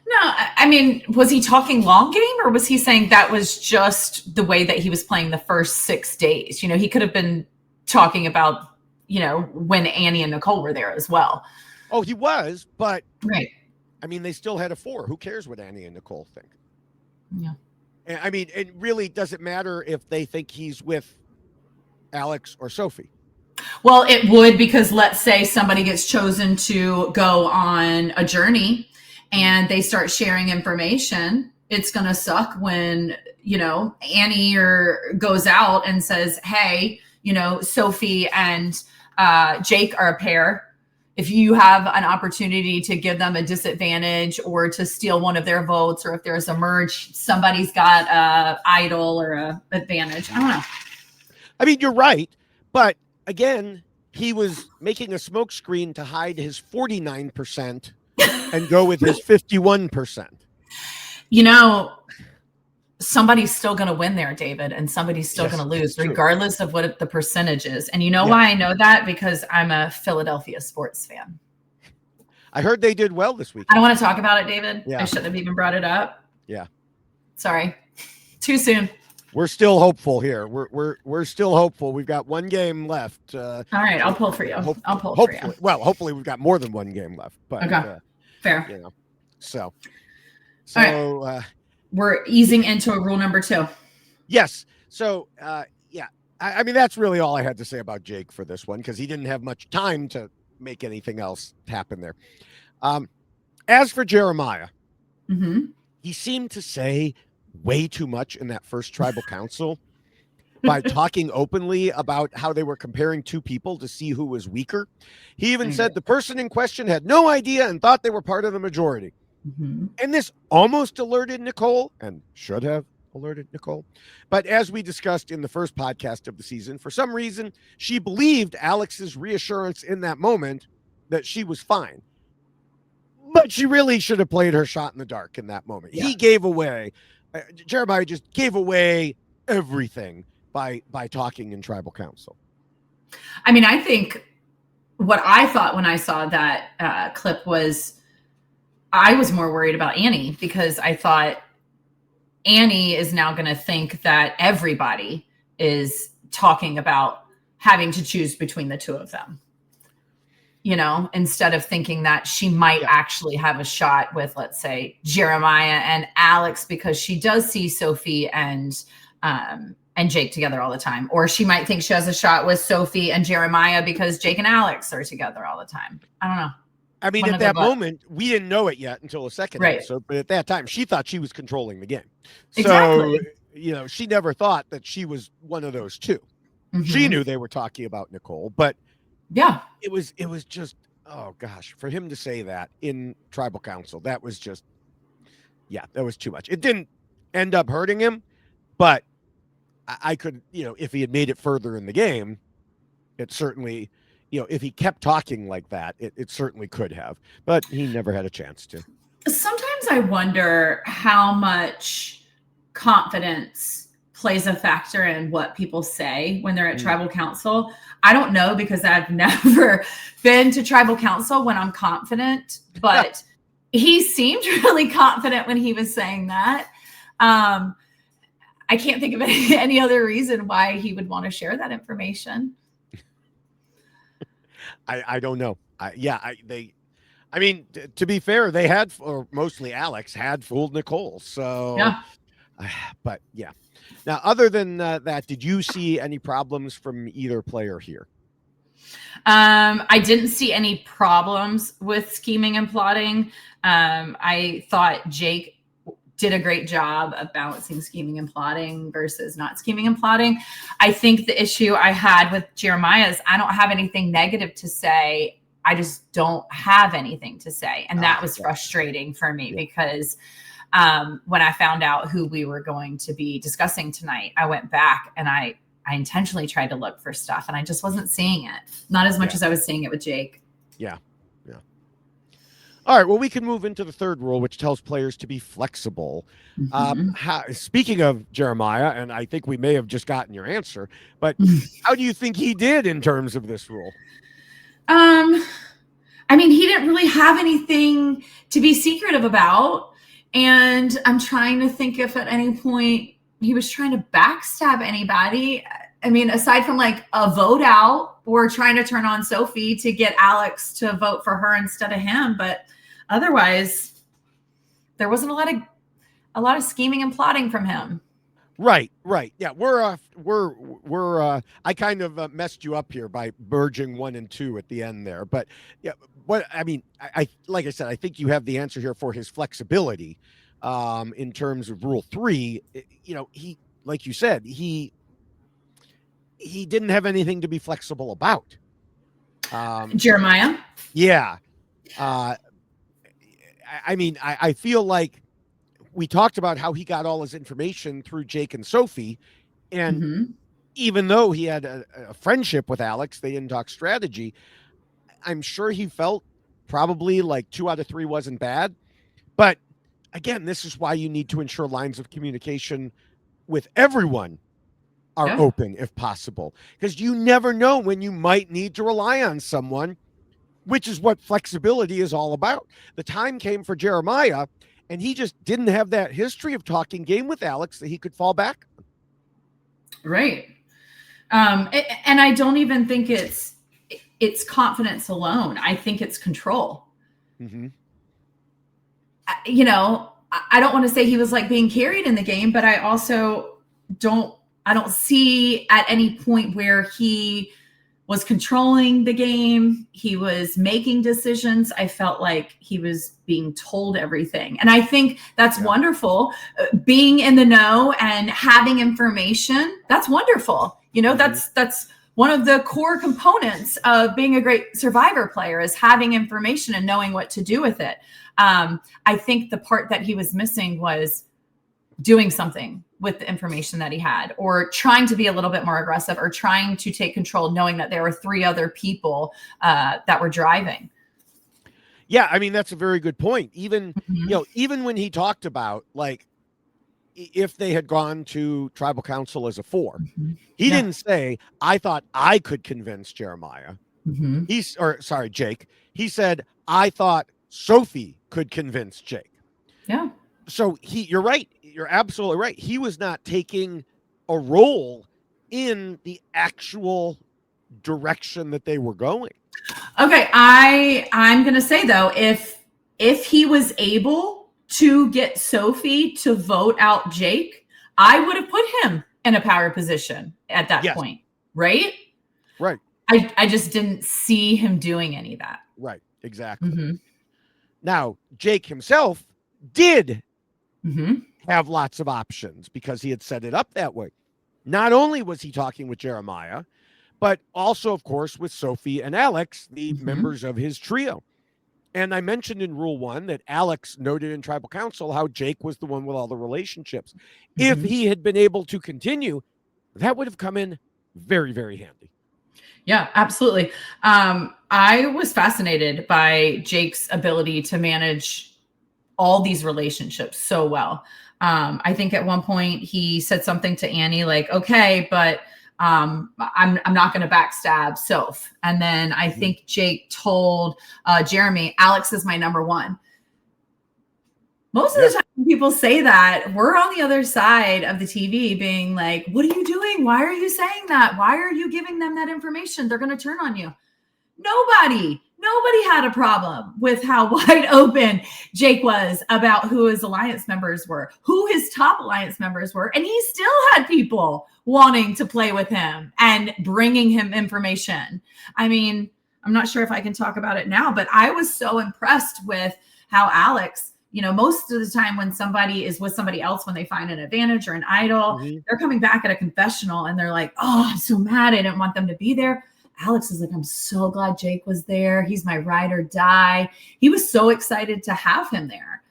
No, I mean, was he talking long game, or was he saying that was just the way that he was playing the first 6 days? He could have been talking about, when Annie and Nicole were there as well. Oh, he was, but right. I mean, they still had a 4. Who cares what Annie and Nicole think? Yeah. I mean, it really doesn't matter if they think he's with Alex or Sophie. Well, it would, because let's say somebody gets chosen to go on a journey and they start sharing information. It's going to suck when, Annie goes out and says, hey, Sophie and Jake are a pair. If you have an opportunity to give them a disadvantage or to steal one of their votes, or if there's a merge, somebody's got a idol or a advantage. I don't know. I mean, you're right. But again, he was making a smokescreen to hide his 49% and go with his 51%. Somebody's still going to win there, David, and somebody's still going to lose, regardless of what the percentage is. And why I know that? Because I'm a Philadelphia sports fan. I heard they did well this week. I don't want to talk about it, David. Yeah. I shouldn't have even brought it up. Yeah. Sorry. Too soon. We're still hopeful here. We're still hopeful. We've got one game left. All right, I'll pull for you. I'll pull for you. Well, hopefully we've got more than one game left. But okay. Fair. So right. We're easing into a rule number 2. Yes. So I mean, that's really all I had to say about Jake for this one, because he didn't have much time to make anything else happen there. As for Jeremiah, he seemed to say way too much in that first tribal council by talking openly about how they were comparing two people to see who was weaker. He even said the person in question had no idea and thought they were part of the majority. And this almost alerted Nicole, and should have alerted Nicole. But as we discussed in the first podcast of the season, for some reason, she believed Alex's reassurance in that moment that she was fine. But she really should have played her shot in the dark in that moment. Yeah. He gave away, Jeremiah just gave away everything by talking in tribal council. I mean, I think what I thought when I saw that clip was, I was more worried about Annie, because I thought Annie is now going to think that everybody is talking about having to choose between the two of them, instead of thinking that she might actually have a shot with, let's say, Jeremiah and Alex, because she does see Sophie and Jake together all the time. Or she might think she has a shot with Sophie and Jeremiah because Jake and Alex are together all the time. I don't know. I mean, at that moment, we didn't know it yet until the second episode, but at that time, she thought she was controlling the game. Exactly. she never thought that she was one of those two. Mm-hmm. She knew they were talking about Nicole, but yeah, it was just, oh gosh, for him to say that in tribal council, that was just, that was too much. It didn't end up hurting him, but I could, if he had made it further in the game, it certainly, if he kept talking like that, it certainly could have, but he never had a chance to. Sometimes I wonder how much confidence plays a factor in what people say when they're at tribal council. I don't know, because I've never been to tribal council when I'm confident, but he seemed really confident when he was saying that. I can't think of any other reason why he would want to share that information. I don't know. I mean, to be fair, they had, or mostly Alex had fooled Nicole. So, yeah. But yeah. Now, other than that, did you see any problems from either player here? I didn't see any problems with scheming and plotting. I thought Jake did a great job of balancing scheming and plotting versus not scheming and plotting. I think the issue I had with Jeremiah is I don't have anything negative to say. I just don't have anything to say. And that was frustrating for me because when I found out who we were going to be discussing tonight, I went back and I intentionally tried to look for stuff and I just wasn't seeing it. Not as much as I was seeing it with Jake. Yeah. All right. Well, we can move into the third rule, which tells players to be flexible. Speaking of Jeremiah, and I think we may have just gotten your answer, but how do you think he did in terms of this rule? I mean, he didn't really have anything to be secretive about. And I'm trying to think if at any point he was trying to backstab anybody. I mean, aside from like a vote out or trying to turn on Sophie to get Alex to vote for her instead of him. But otherwise, there wasn't a lot of scheming and plotting from him. Right. Yeah, I kind of messed you up here by merging 1 and 2 at the end there. But yeah, I like I said, I think you have the answer here for his flexibility in terms of Rule 3. He, like you said, he didn't have anything to be flexible about. Jeremiah? Yeah. I mean, I feel like we talked about how he got all his information through Jake and Sophie. And even though he had a friendship with Alex, they didn't talk strategy. I'm sure he felt probably like 2 out of 3 wasn't bad. But again, this is why you need to ensure lines of communication with everyone are open if possible, because you never know when you might need to rely on someone, which is what flexibility is all about. The time came for Jeremiah, and he just didn't have that history of talking game with Alex that he could fall back on. Right. And I don't even think it's confidence alone. I think it's control. I don't want to say he was like being carried in the game, but I also don't see at any point where he was controlling the game. He was making decisions. I felt like he was being told everything. And I think that's wonderful. Being in the know and having information, that's wonderful. That's one of the core components of being a great Survivor player is having information and knowing what to do with it. I think the part that he was missing was doing something with the information that he had, or trying to be a little bit more aggressive, or trying to take control, knowing that there were 3 other people that were driving. Yeah, I mean, that's a very good point. Even, even when he talked about, like, if they had gone to tribal council as a 4, he didn't say, I thought I could convince Jeremiah. Jake. He said, I thought Sophie could convince Jake. Yeah. So you're right. You're absolutely right. He was not taking a role in the actual direction that they were going. Okay. I'm going to say though, if he was able to get Sophie to vote out Jake, I would have put him in a power position at that point. Right. Right. I just didn't see him doing any of that. Right. Exactly. Now, Jake himself did have lots of options because he had set it up that way. Not only was he talking with Jeremiah, but also, of course, with Sophie and Alex, the members of his trio. And I mentioned in Rule 1 that Alex noted in Tribal Council how Jake was the one with all the relationships. If he had been able to continue, that would have come in very, very handy. Yeah, absolutely. I was fascinated by Jake's ability to manage all these relationships so well. I think at one point he said something to Annie like, okay, but I'm not going to backstab Soph. And then I think Jake told Jeremy, Alex is my number one. Most of the time when people say that, we're on the other side of the TV being like, what are you doing? Why are you saying that? Why are you giving them that information? They're going to turn on you. Nobody had a problem with how wide open Jake was about who his alliance members were, who his top alliance members were. And he still had people wanting to play with him and bringing him information. I mean, I'm not sure if I can talk about it now, but I was so impressed with how Alex, most of the time when somebody is with somebody else, when they find an advantage or an idol, they're coming back at a confessional and they're like, oh, I'm so mad. I didn't want them to be there. Alex is like, I'm so glad Jake was there. He's my ride or die. He was so excited to have him there,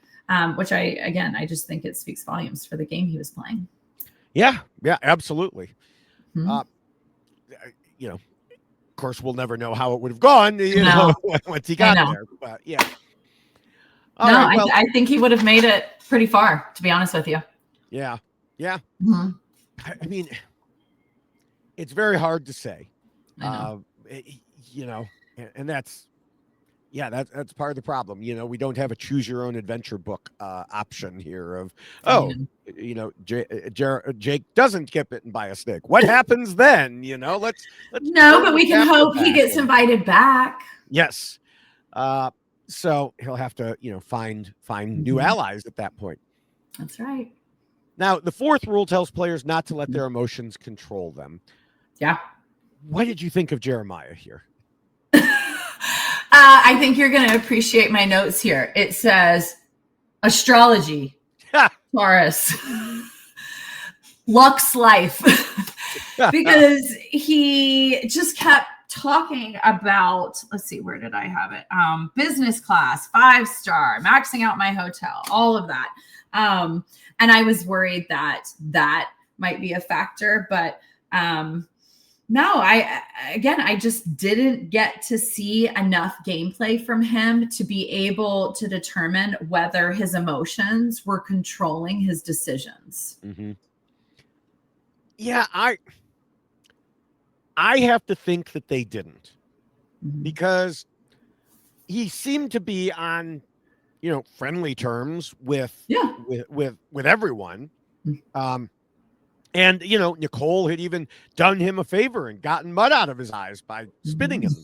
which I just think it speaks volumes for the game he was playing. Yeah, absolutely. Of course, we'll never know how it would have gone, once he got there. But yeah. I think he would have made it pretty far, to be honest with you. Yeah. I mean, it's very hard to say. And that's part of the problem. We don't have a choose your own adventure book option here of, Jake doesn't get bitten by a snake. What happens then? Let's but we can hope he gets invited back. Yes. So he'll have to, find new allies at that point. That's right. Now, the fourth rule tells players not to let their emotions control them. Yeah. What did you think of Jeremiah here? I think you're going to appreciate my notes here. It says astrology, Taurus, Luck's life, because he just kept talking about, let's see, where did I have it? Business class, 5-star, maxing out my hotel, all of that. And I was worried that might be a factor, but no, I just didn't get to see enough gameplay from him to be able to determine whether his emotions were controlling his decisions. Yeah, I have to think that they didn't, because he seemed to be on, friendly terms with everyone. And, Nicole had even done him a favor and gotten mud out of his eyes by spitting him.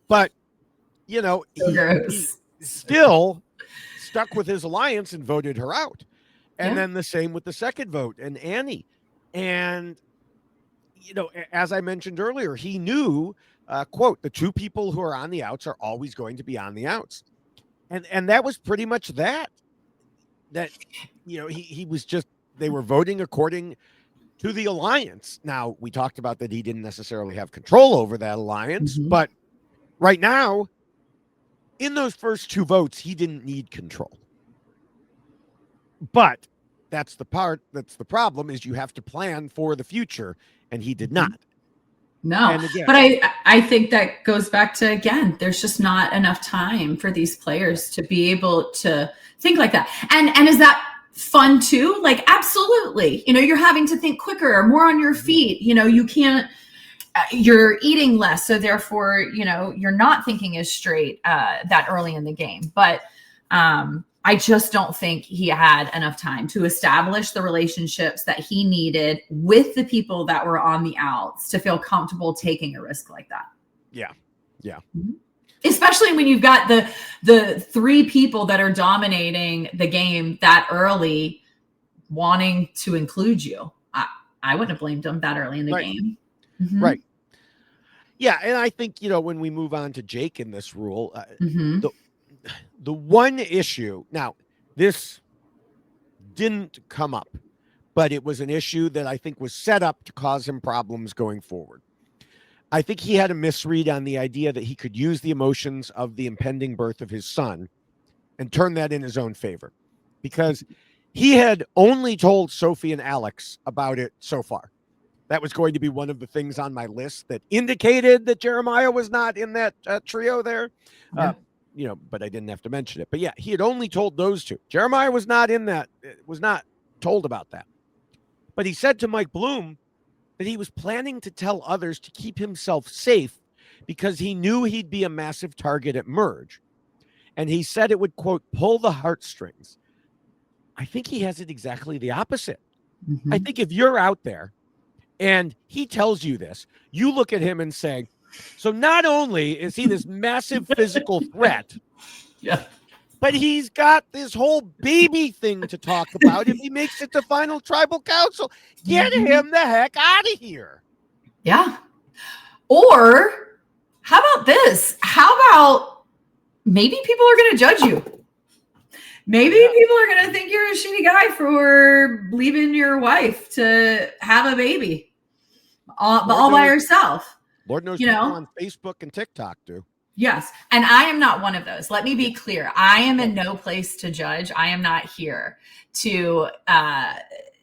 But, he still stuck with his alliance and voted her out. And then the same with the second vote and Annie. And, as I mentioned earlier, he knew, quote, the two people who are on the outs are always going to be on the outs. And that was pretty much that, he was just, they were voting according to the alliance. Now, we talked about that he didn't necessarily have control over that alliance, but right now, in those first two votes, he didn't need control. But that's the problem, is you have to plan for the future, and he did not. No, again, but I think that goes back to, again, there's just not enough time for these players to be able to think like that. And is that fun too? Like, absolutely. You're having to think quicker or more on your feet. You can't, you're eating less. So therefore, you're not thinking as straight that early in the game. But I just don't think he had enough time to establish the relationships that he needed with the people that were on the outs to feel comfortable taking a risk like that. Yeah. Especially when you've got the three people that are dominating the game that early, wanting to include you. I wouldn't have blamed them that early in the game. Right. Yeah, and I think, when we move on to Jake in this rule, the one issue, now this didn't come up, but it was an issue that I think was set up to cause him problems going forward. I think he had a misread on the idea that he could use the emotions of the impending birth of his son and turn that in his own favor, because he had only told Sophie and Alex about it so far. That was going to be one of the things on my list that indicated that Jeremiah was not in that trio there. Yeah. But I didn't have to mention it. But yeah, he had only told those two. Jeremiah was not in that, was not told about that. But he said to Mike Bloom that he was planning to tell others to keep himself safe because he knew he'd be a massive target at Merge. And he said it would, quote, pull the heartstrings. I think he has it exactly the opposite. Mm-hmm. I think if you're out there and he tells you this, you look at him and say, so not only is he this massive physical threat, yeah, but he's got this whole baby thing to talk about if he makes it to final tribal council. Get him the heck out of here. Yeah. Or how about this? How about maybe people are going to judge you? Maybe people are going to think you're a shitty guy for leaving your wife to have a baby all by herself. Lord knows people on Facebook and TikTok do. Yes. And I am not one of those. Let me be clear. I am in no place to judge. I am not here to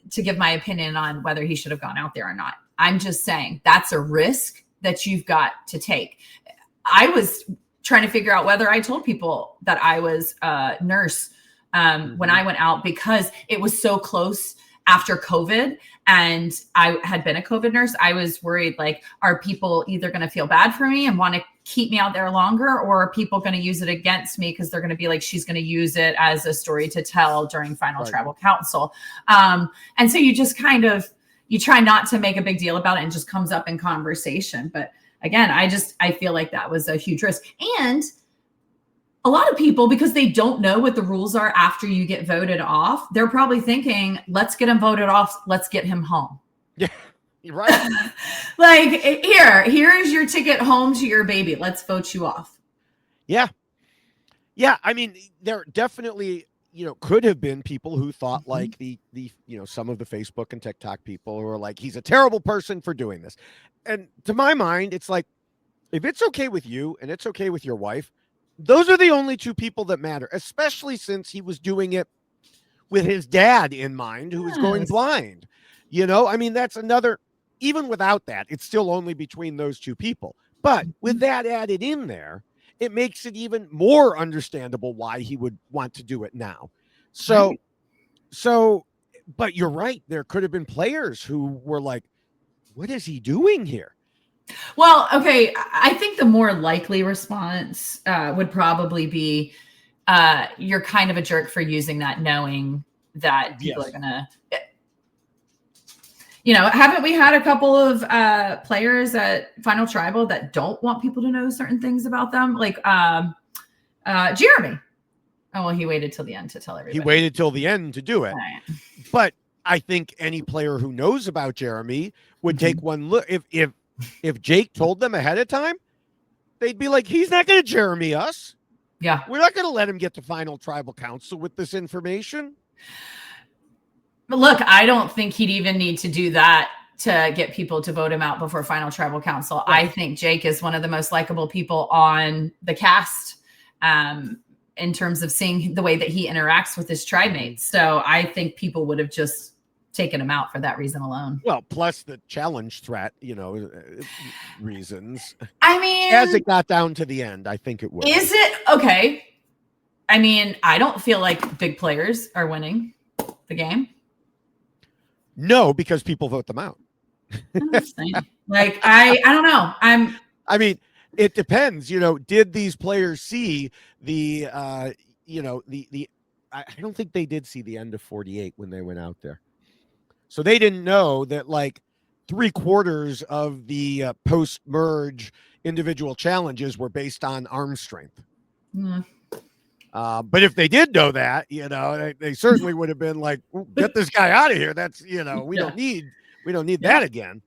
give my opinion on whether he should have gone out there or not. I'm just saying that's a risk that you've got to take. I was trying to figure out whether I told people that I was a nurse when I went out, because it was so close after COVID and I had been a COVID nurse. I was worried, like, are people either going to feel bad for me and want to keep me out there longer, or are people going to use it against me because they're going to be like, she's going to use it as a story to tell during final tribal council. And so you just you try not to make a big deal about it and just comes up in conversation. But again, I feel like that was a huge risk. And a lot of people, because they don't know what the rules are after you get voted off, they're probably thinking, let's get him voted off. Let's get him home. Yeah, you're right. Like, here is your ticket home to your baby. Let's vote you off. Yeah. Yeah. I mean, there definitely, could have been people who thought like the some of the Facebook and TikTok people who are like, he's a terrible person for doing this. And to my mind, it's like, if it's okay with you and it's okay with your wife, those are the only two people that matter, especially since he was doing it with his dad in mind, who was going blind. I mean, that's another, even without that, it's still only between those two people. But with that added in there, it makes it even more understandable why he would want to do it now. So, but you're right. There could have been players who were like, what is he doing here? Well, okay. I think the more likely response would probably be, you're kind of a jerk for using that, knowing that people are going to, haven't we had a couple of players at Final Tribal that don't want people to know certain things about them? Like Jeremy. Oh, well, he waited till the end to tell everybody. He waited till the end to do it. Right. But I think any player who knows about Jeremy would take one look. If Jake told them ahead of time, they'd be like, he's not going to Jeremy us. Yeah. We're not going to let him get to final tribal council with this information. But look, I don't think he'd even need to do that to get people to vote him out before final tribal council. Right. I think Jake is one of the most likable people on the cast in terms of seeing the way that he interacts with his tribe mates. So I think people would have just taken him out for that reason alone. Well, plus the challenge threat, reasons. I mean, as it got down to the end, I think it would. Is it okay? I mean, I don't feel like big players are winning the game. No, because people vote them out. Like, I don't know. I mean, it depends. Did these players see the I don't think they did see the end of 48 when they went out there. So they didn't know that like 3/4 of the post-merge individual challenges were based on arm strength. But if they did know that, they certainly would have been like, get this guy out of here. That's, we don't need that again.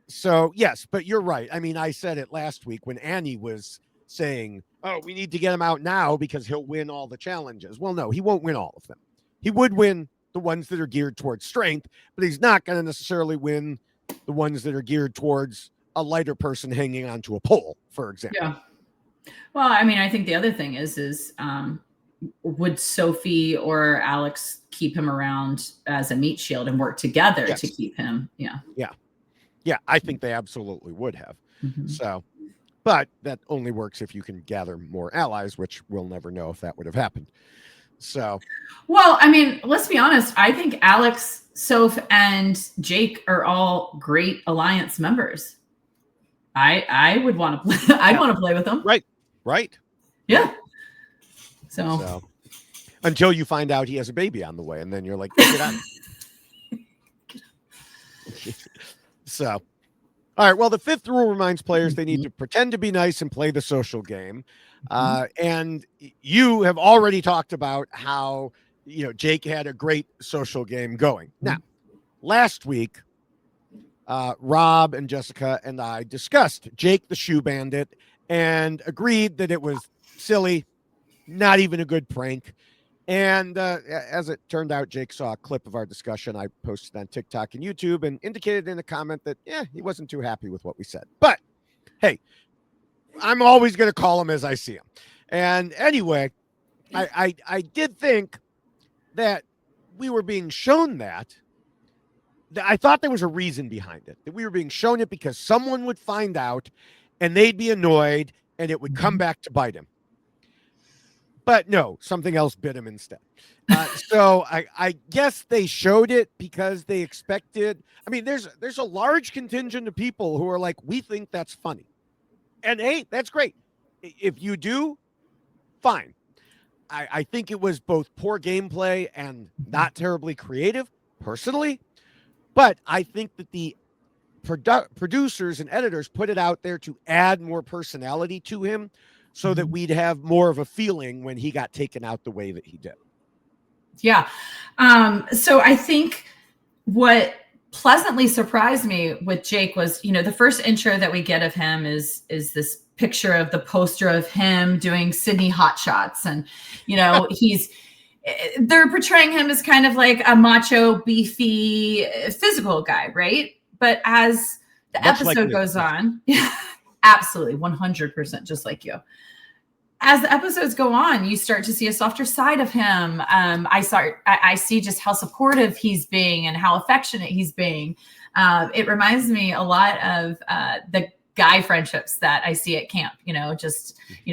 So yes, but you're right. I mean, I said it last week when Annie was saying, oh, we need to get him out now because he'll win all the challenges. Well, no, he won't win all of them. he would win the ones that are geared towards strength, but he's not going to necessarily win the ones that are geared towards a lighter person hanging onto a pole, for example. Yeah. Well, I mean, I think the other thing is would Sophie or Alex keep him around as a meat shield and work together to keep him? Yeah. Yeah, I think they absolutely would have. So, but that only works if you can gather more allies, which we'll never know if that would have happened. So, well, I mean, let's be honest. I think Alex, Soph, and Jake are all great alliance members. I would want to play. I'd want to play with them. Right. Yeah. So until you find out he has a baby on the way, and then you're like, get out. So, all right. Well, the fifth rule reminds players they need to pretend to be nice and play the social game. And you have already talked about how, Jake had a great social game going. Now, last week, Rob and Jessica and I discussed Jake the Shoe Bandit and agreed that it was silly, not even a good prank. And as it turned out, Jake saw a clip of our discussion I posted on TikTok and YouTube and indicated in a comment that, he wasn't too happy with what we said. But, hey, I'm always going to call him as I see him. And anyway, I did think that we were being shown that. I thought there was a reason behind it, that we were being shown it because someone would find out and they'd be annoyed and it would come back to bite him. But no, something else bit him instead. So I guess they showed it because they expected. I mean, there's a large contingent of people who are like, we think that's funny. And hey, that's great. If you do, fine. I think it was both poor gameplay and not terribly creative, personally. But I think that the producers and editors put it out there to add more personality to him so that we'd have more of a feeling when he got taken out the way that he did. Yeah. So I think what pleasantly surprised me with Jake was, the first intro that we get of him is this picture of the poster of him doing Sydney hot shots. And, they're portraying him as kind of like a macho, beefy, physical guy, right? But as the episode goes on, absolutely, 100%, just like you. As the episodes go on, you start to see a softer side of him. I see just how supportive he's being and how affectionate he's being. It reminds me a lot of the guy friendships that I see at camp,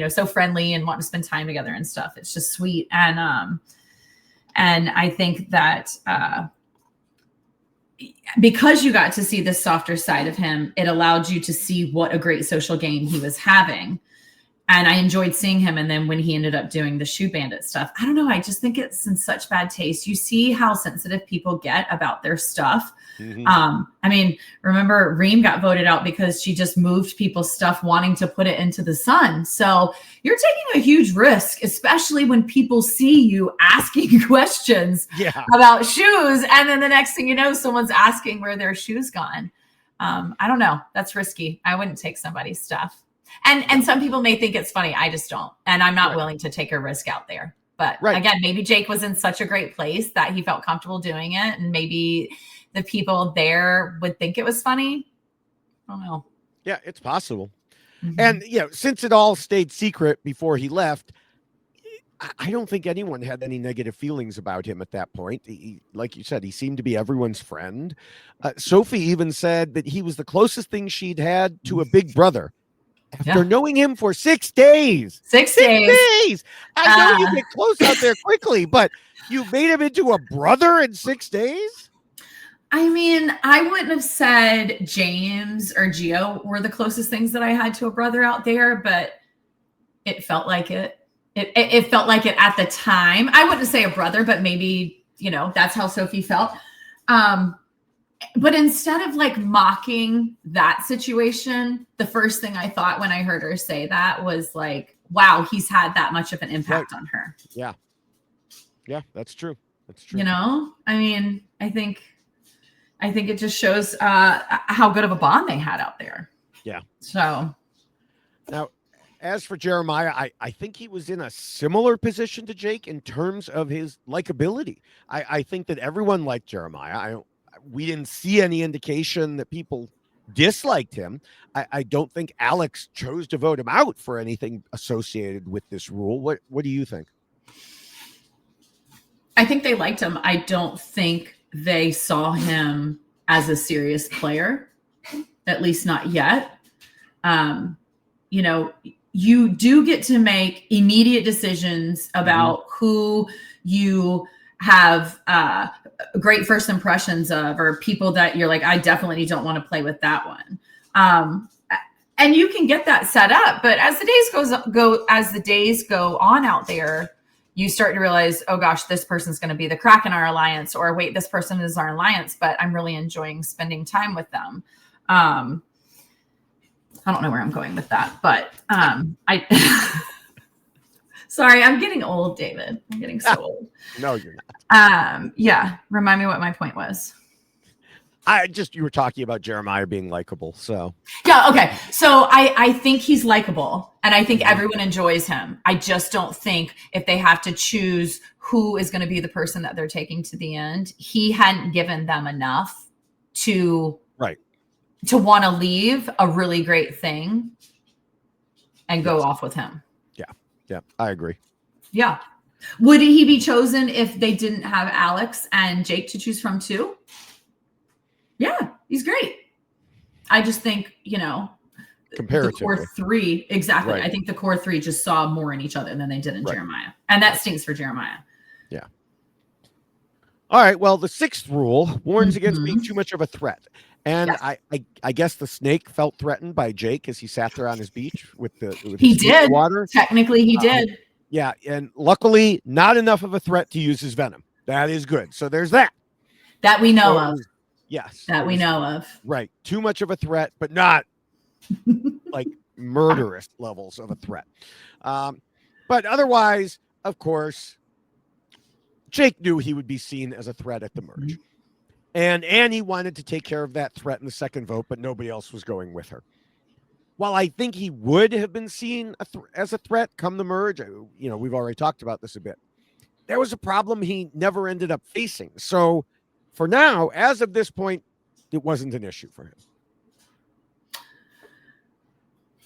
so friendly and wanting to spend time together and stuff. It's just sweet. And I think that because you got to see the softer side of him, it allowed you to see what a great social game he was having. And I enjoyed seeing him. And then when he ended up doing the Shoe Bandit stuff, I don't know. I just think it's in such bad taste. You see how sensitive people get about their stuff. I mean, remember Reem got voted out because she just moved people's stuff wanting to put it into the sun. So you're taking a huge risk, especially when people see you asking questions about shoes. And then the next thing you know, someone's asking where their shoes gone. I don't know. That's risky. I wouldn't take somebody's stuff. And some people may think it's funny. I just don't. And I'm not willing to take a risk out there. But again, maybe Jake was in such a great place that he felt comfortable doing it. And maybe the people there would think it was funny. I don't know. Yeah, it's possible. And, since it all stayed secret before he left, I don't think anyone had any negative feelings about him at that point. He, like you said, he seemed to be everyone's friend. Sophie even said that he was the closest thing she'd had to a big brother. After knowing him for 6 days. 6 days. I know you get close out there quickly, but you made him into a brother in 6 days? I mean, I wouldn't have said James or Gio were the closest things that I had to a brother out there, but it felt like it. It felt like it at the time. I wouldn't say a brother, but maybe, that's how Sophie felt. But instead of like mocking that situation, the first thing I thought when I heard her say that was like, wow, he's had that much of an impact on her. Yeah. Yeah, that's true. That's true. I mean, I think it just shows how good of a bond they had out there. Yeah. So now, As for Jeremiah, I think he was in a similar position to Jake in terms of his likability. I think that everyone liked Jeremiah. We didn't see any indication that people disliked him. I don't think Alex chose to vote him out for anything associated with this rule. What do you think? I think they liked him. I don't think they saw him as a serious player, at least not yet. You know, you do get to make immediate decisions about who you have great first impressions of, or people that you're like, I definitely don't want to play with that one. And you can get that set up, but as the days go on out there, you start to realize, oh gosh, this person's going to be the crack in our alliance, or wait, this person is our alliance, but I'm really enjoying spending time with them. I don't know where I'm going with that, but sorry, I'm getting old, David. I'm getting so old. No, you're not. Yeah. Remind me what my point was. You were talking about Jeremiah being likable. So yeah. Okay. So I think he's likable, and I think everyone enjoys him. I just don't think if they have to choose who is going to be the person that they're taking to the end, he hadn't given them enough to want to leave a really great thing and go off with him. Yeah, I agree. Yeah. Would he be chosen if they didn't have Alex and Jake to choose from too? Yeah, he's great. I just think, comparatively, the core three, exactly. Right. I think the core three just saw more in each other than they did in Jeremiah. And that stinks for Jeremiah. Yeah. All right. Well, the 6th rule warns against being too much of a threat. And I guess the snake felt threatened by Jake as he sat there on his beach with his water. Technically, he did. Yeah. And luckily, not enough of a threat to use his venom. That is good. So there's that. That we know of. Yes. That we know of. Right. Too much of a threat, but not like murderous levels of a threat. But otherwise, of course, Jake knew he would be seen as a threat at the merge. And Annie wanted to take care of that threat in the second vote, but nobody else was going with her. While I think he would have been seen as a threat come the merge, we've already talked about this a bit. There was a problem he never ended up facing. So for now, as of this point, it wasn't an issue for him.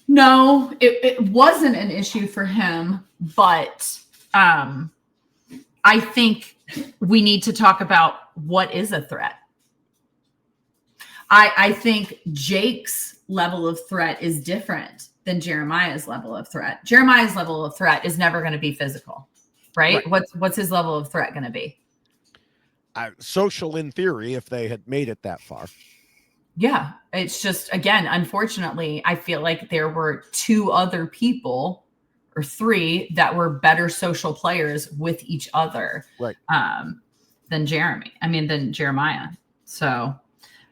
No, it wasn't an issue for him, but I think we need to talk about what is a threat. I think Jake's level of threat is different than Jeremiah's level of threat. Jeremiah's level of threat is never going to be physical, right? What's his level of threat going to be? Social in theory, if they had made it that far. Yeah, it's just, again, unfortunately, I feel like there were 2 other people or 3 that were better social players with each other than Jeremiah. So,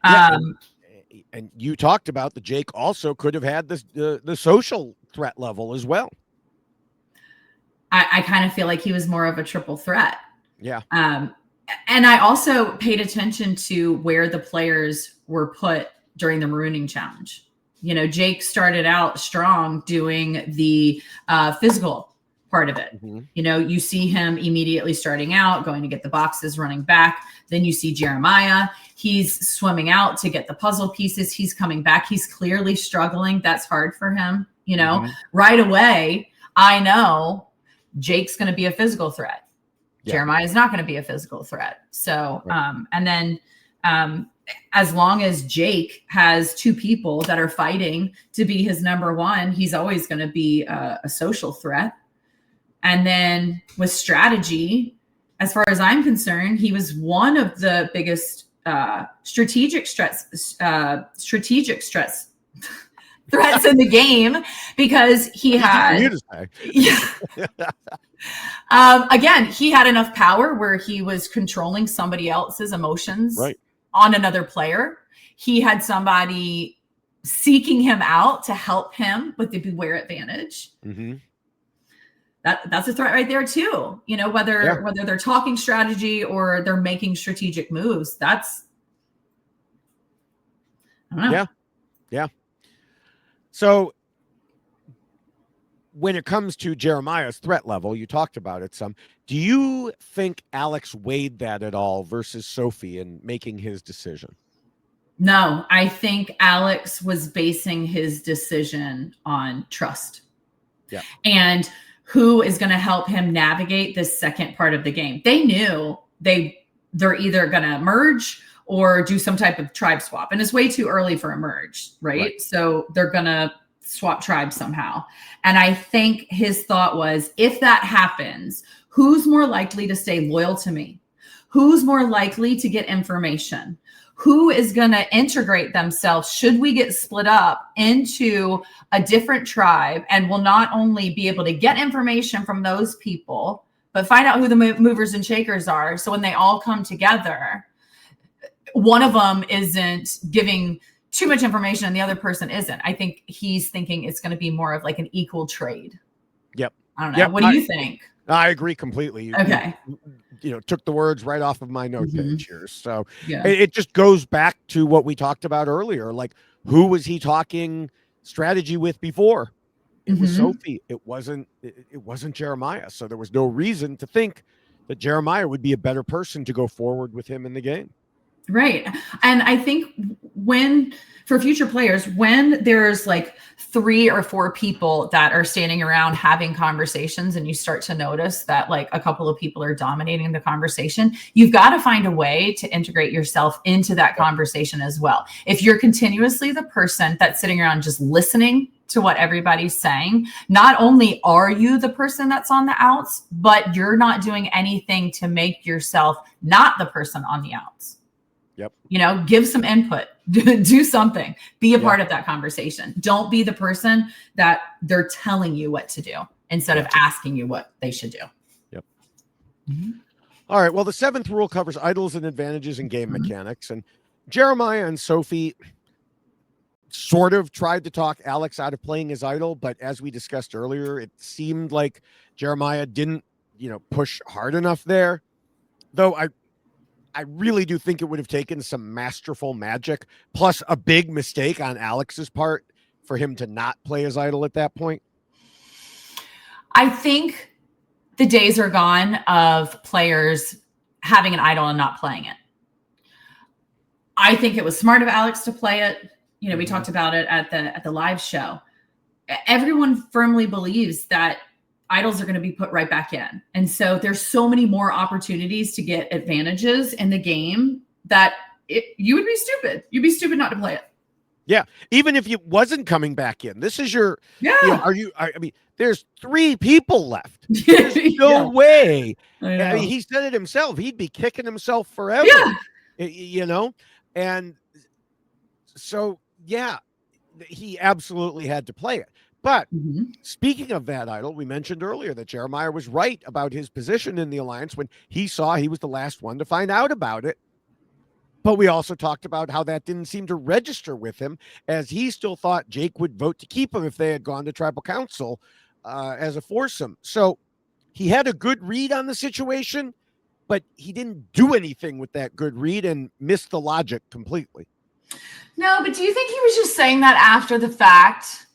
and you talked about the Jake also could have had the social threat level as well. I kind of feel like he was more of a triple threat. Yeah. And I also paid attention to where the players were put during the Marooning Challenge. Jake started out strong doing the physical part of it. You see him immediately starting out, going to get the boxes, running back. Then you see Jeremiah. He's swimming out to get the puzzle pieces. He's coming back. He's clearly struggling. That's hard for him. Right away, I know Jake's going to be a physical threat. Yeah. Jeremiah is not going to be a physical threat. So, and then as long as Jake has 2 people that are fighting to be his number 1, he's always going to be a social threat. And then with strategy, as far as I'm concerned, he was one of the biggest strategic threats in the game, because he had, again, he had enough power where he was controlling somebody else's emotions on another player. He had somebody seeking him out to help him with the beware advantage. That's a threat right there too. Whether they're talking strategy or they're making strategic moves, I don't know. Yeah. So when it comes to Jeremiah's threat level, you talked about it some. Do you think Alex weighed that at all versus Sophie in making his decision? No, I think Alex was basing his decision on trust. Yeah. And who is going to help him navigate this second part of the game. They knew they're either going to merge or do some type of tribe swap. And it's way too early for a merge, right? So they're going to swap tribes somehow. And I think his thought was, if that happens, who's more likely to stay loyal to me? Who's more likely to get information? Who is going to integrate themselves should we get split up into a different tribe, and will not only be able to get information from those people, but find out who the movers and shakers are. So when they all come together, one of them isn't giving too much information and the other person isn't. I think he's thinking it's going to be more of like an equal trade. Yep. I don't know. What do you think? I agree completely. Okay. You took the words right off of my note page here. So it just goes back to what we talked about earlier. Like, who was he talking strategy with before? It was Sophie. It wasn't Jeremiah. So there was no reason to think that Jeremiah would be a better person to go forward with him in the game. Right. And I think for future players, when there's like 3 or 4 people that are standing around having conversations, and you start to notice that like a couple of people are dominating the conversation, you've got to find a way to integrate yourself into that conversation as well. If you're continuously the person that's sitting around just listening to what everybody's saying, not only are you the person that's on the outs, but you're not doing anything to make yourself not the person on the outs. Yep. Give some input, do something, be a part of that conversation. Don't be the person that they're telling you what to do instead of asking you what they should do. Yep. All right. Well, the 7th rule covers idols and advantages in game mechanics. And Jeremiah and Sophie sort of tried to talk Alex out of playing his idol. But as we discussed earlier, it seemed like Jeremiah didn't, push hard enough there. Though I really do think it would have taken some masterful magic plus a big mistake on Alex's part for him to not play his idol at that point. I think the days are gone of players having an idol and not playing it. I think it was smart of Alex to play it. We talked about it at the live show. Everyone firmly believes that idols are going to be put right back in. And so there's so many more opportunities to get advantages in the game that you would be stupid. You'd be stupid not to play it. Yeah. Even if you wasn't coming back in, this is your, there's 3 people left. There's no way. He said it himself. He'd be kicking himself forever, And so, he absolutely had to play it. But speaking of that idol, we mentioned earlier that Jeremiah was right about his position in the alliance when he saw he was the last one to find out about it. But we also talked about how that didn't seem to register with him, as he still thought Jake would vote to keep him if they had gone to tribal council as a foursome. So he had a good read on the situation, but he didn't do anything with that good read and missed the logic completely. No, but do you think he was just saying that after the fact?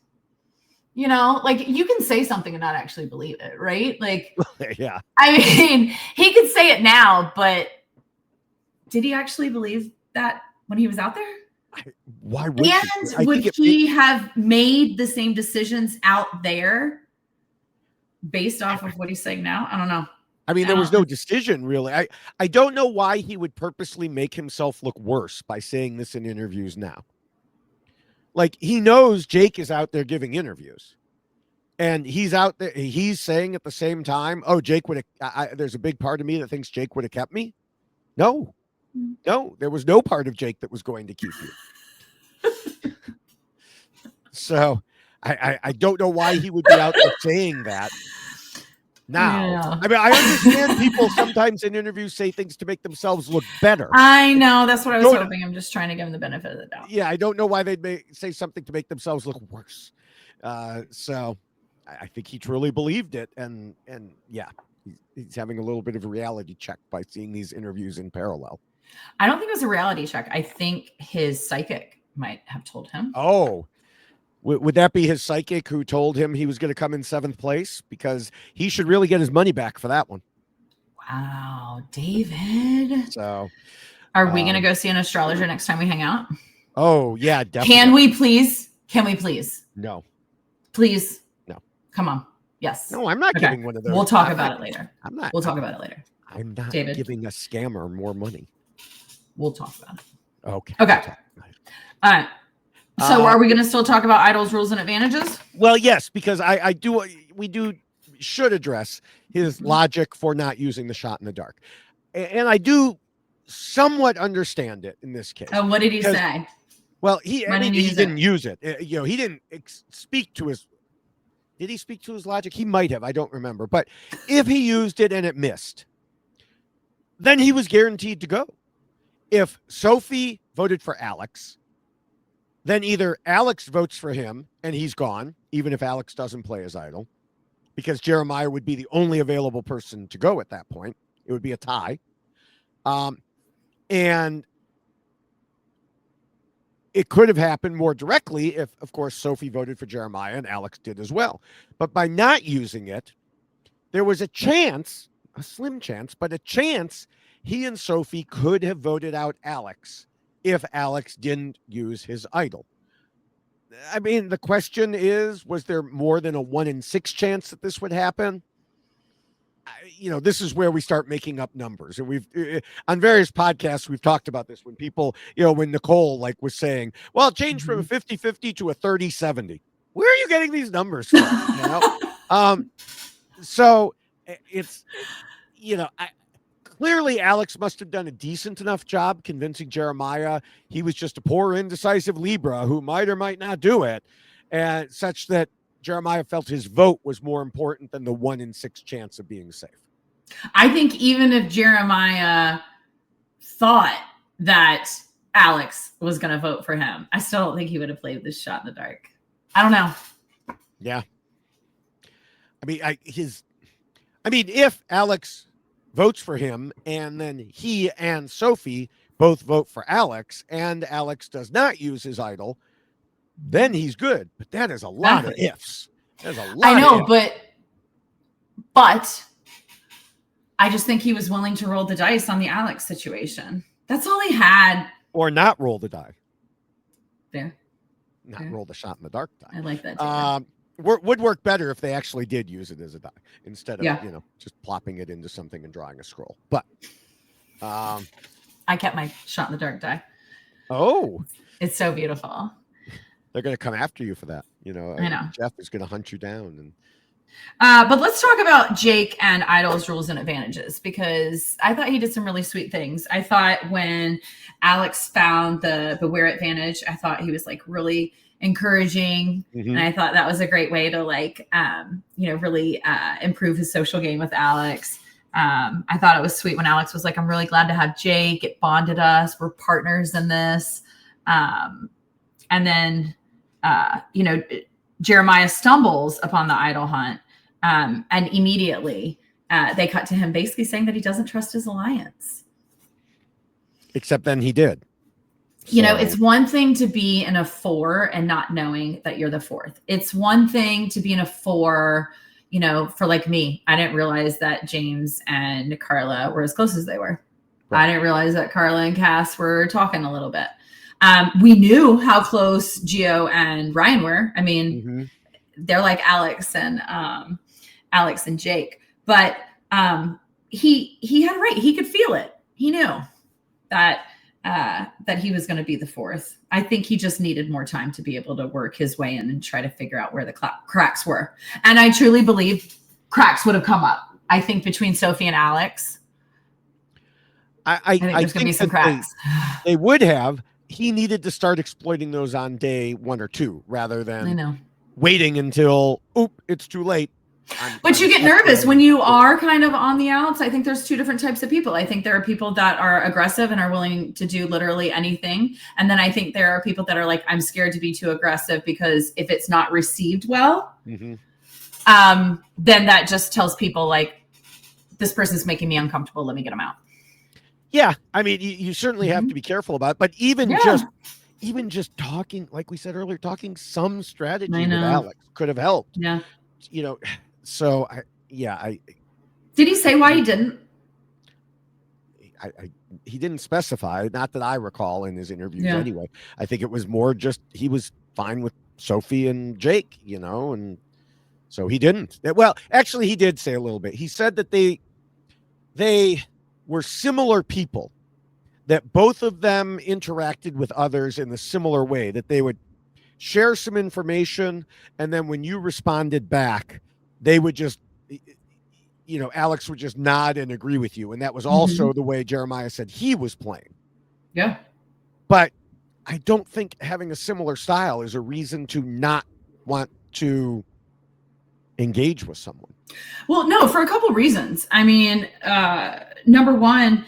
Like, you can say something and not actually believe it, right? Like, yeah. I mean, he could say it now, but did he actually believe that when he was out there? Why would and would he have made the same decisions out there based off of what he's saying now? I don't know. I mean, there was no decision, really. I don't know why he would purposely make himself look worse by saying this in interviews now. Like, he knows Jake is out there giving interviews, and he's out there. He's saying at the same time, "Oh, Jake would have." There's a big part of me that thinks Jake would have kept me. No, there was no part of Jake that was going to keep you. So, I don't know why he would be out there saying that. Now, I mean, I understand people sometimes in interviews say things to make themselves look better. I know. That's what I was hoping. I'm just trying to give them the benefit of the doubt. Yeah, I don't know why they'd say something to make themselves look worse. So I think he truly believed it. And he's having a little bit of a reality check by seeing these interviews in parallel. I don't think it was a reality check. I think his psychic might have told him. Oh, Would that be his psychic who told him he was going to come in 7th place? Because he should really get his money back for that one. Wow, David. So, are we going to go see an astrologer next time we hang out? Oh, yeah, definitely. Can we please? Can we please? No. Please? No. Come on. Yes. No, I'm not giving one of those. We'll talk about it later. I'm not. We'll talk about it later. I'm not David. giving a scammer more money. We'll talk about it. Okay. Okay. All right. So are we going to still talk about idols, rules, and advantages? Well, yes, because we should address his logic for not using the shot in the dark. And I do somewhat understand it in this case. Oh, what did he say? Well, he didn't use it. He didn't speak to his. Did he speak to his logic? He might have. I don't remember. But if he used it and it missed, then he was guaranteed to go. If Sophie voted for Alex, then either Alex votes for him and he's gone, even if Alex doesn't play his idol, because Jeremiah would be the only available person to go at that point. It would be a tie. And it could have happened more directly if, of course, Sophie voted for Jeremiah and Alex did as well. But by not using it, there was a chance, a slim chance, but a chance he and Sophie could have voted out Alex if Alex didn't use his idol. I mean, the question is, was there more than a 1 in 6 chance that this would happen? This is where we start making up numbers. And we've on various podcasts, we've talked about this when people, when Nicole was saying, well, it changed from a 50-50 to a 30-70. Where are you getting these numbers from? So it's, clearly Alex must have done a decent enough job convincing Jeremiah he was just a poor, indecisive Libra who might or might not do it, and such that Jeremiah felt his vote was more important than the 1 in 6 chance of being safe. I think even if Jeremiah thought that Alex was going to vote for him, I still don't think he would have played this shot in the dark. I don't know. Yeah. If Alex votes for him and then he and Sophie both vote for Alex and Alex does not use his idol, then he's good. But that is a lot of ifs. There's a lot. I know, but I just think he was willing to roll the dice on the Alex situation. That's all he had. Or not roll the die. Fair. Not roll the shot in the dark die. I like that. Would work better if they actually did use it as a die instead of just plopping it into something and drawing a scroll. But I kept my shot in the dark die. Oh, it's so beautiful. They're going to come after you for that. I know. Jeff is going to hunt you down. But let's talk about Jake and idols, rules, and advantages, because I thought he did some really sweet things. I thought when Alex found the beware advantage, I thought he was really encouraging. Mm-hmm. And I thought that was a great way to really improve his social game with Alex. I thought it was sweet when Alex was like, I'm really glad to have Jake. It bonded us. We're partners in this. And then, Jeremiah stumbles upon the idol hunt. And immediately they cut to him basically saying that he doesn't trust his alliance. Except then he did. It's one thing to be in a 4 and not knowing that you're the 4th. It's one thing to be in a 4, for me. I didn't realize that James and Carla were as close as they were. Right. I didn't realize that Carla and Cass were talking a little bit. We knew how close Gio and Ryan were. I mean, they're like Alex and Jake, but he had it right. He could feel it. He knew that he was going to be the 4th. I think he just needed more time to be able to work his way in and try to figure out where the cracks were. And I truly believe cracks would have come up. I think between Sophie and Alex, I think there's going to be some cracks. They would have. He needed to start exploiting those on day 1 or 2 rather than waiting until, it's too late. But you get nervous when you are kind of on the outs. I think there's 2 different types of people. I think there are people that are aggressive and are willing to do literally anything. And then I think there are people that are like, I'm scared to be too aggressive because if it's not received well, then that just tells people this person's making me uncomfortable. Let me get them out. Yeah. I mean, you certainly have to be careful about it, but even even just talking, like we said earlier, talking some strategy I with know. Alex could have helped. Yeah. So did he say why he didn't? He didn't specify, not that I recall in his interviews anyway. I think it was more just he was fine with Sophie and Jake, and so he didn't. Well, actually, he did say a little bit. He said that they were similar people, that both of them interacted with others in a similar way, that they would share some information, and then when you responded back, they would just, Alex would just nod and agree with you. And that was also the way Jeremiah said he was playing. Yeah. But I don't think having a similar style is a reason to not want to engage with someone. Well, no, for a couple of reasons. I mean, number one,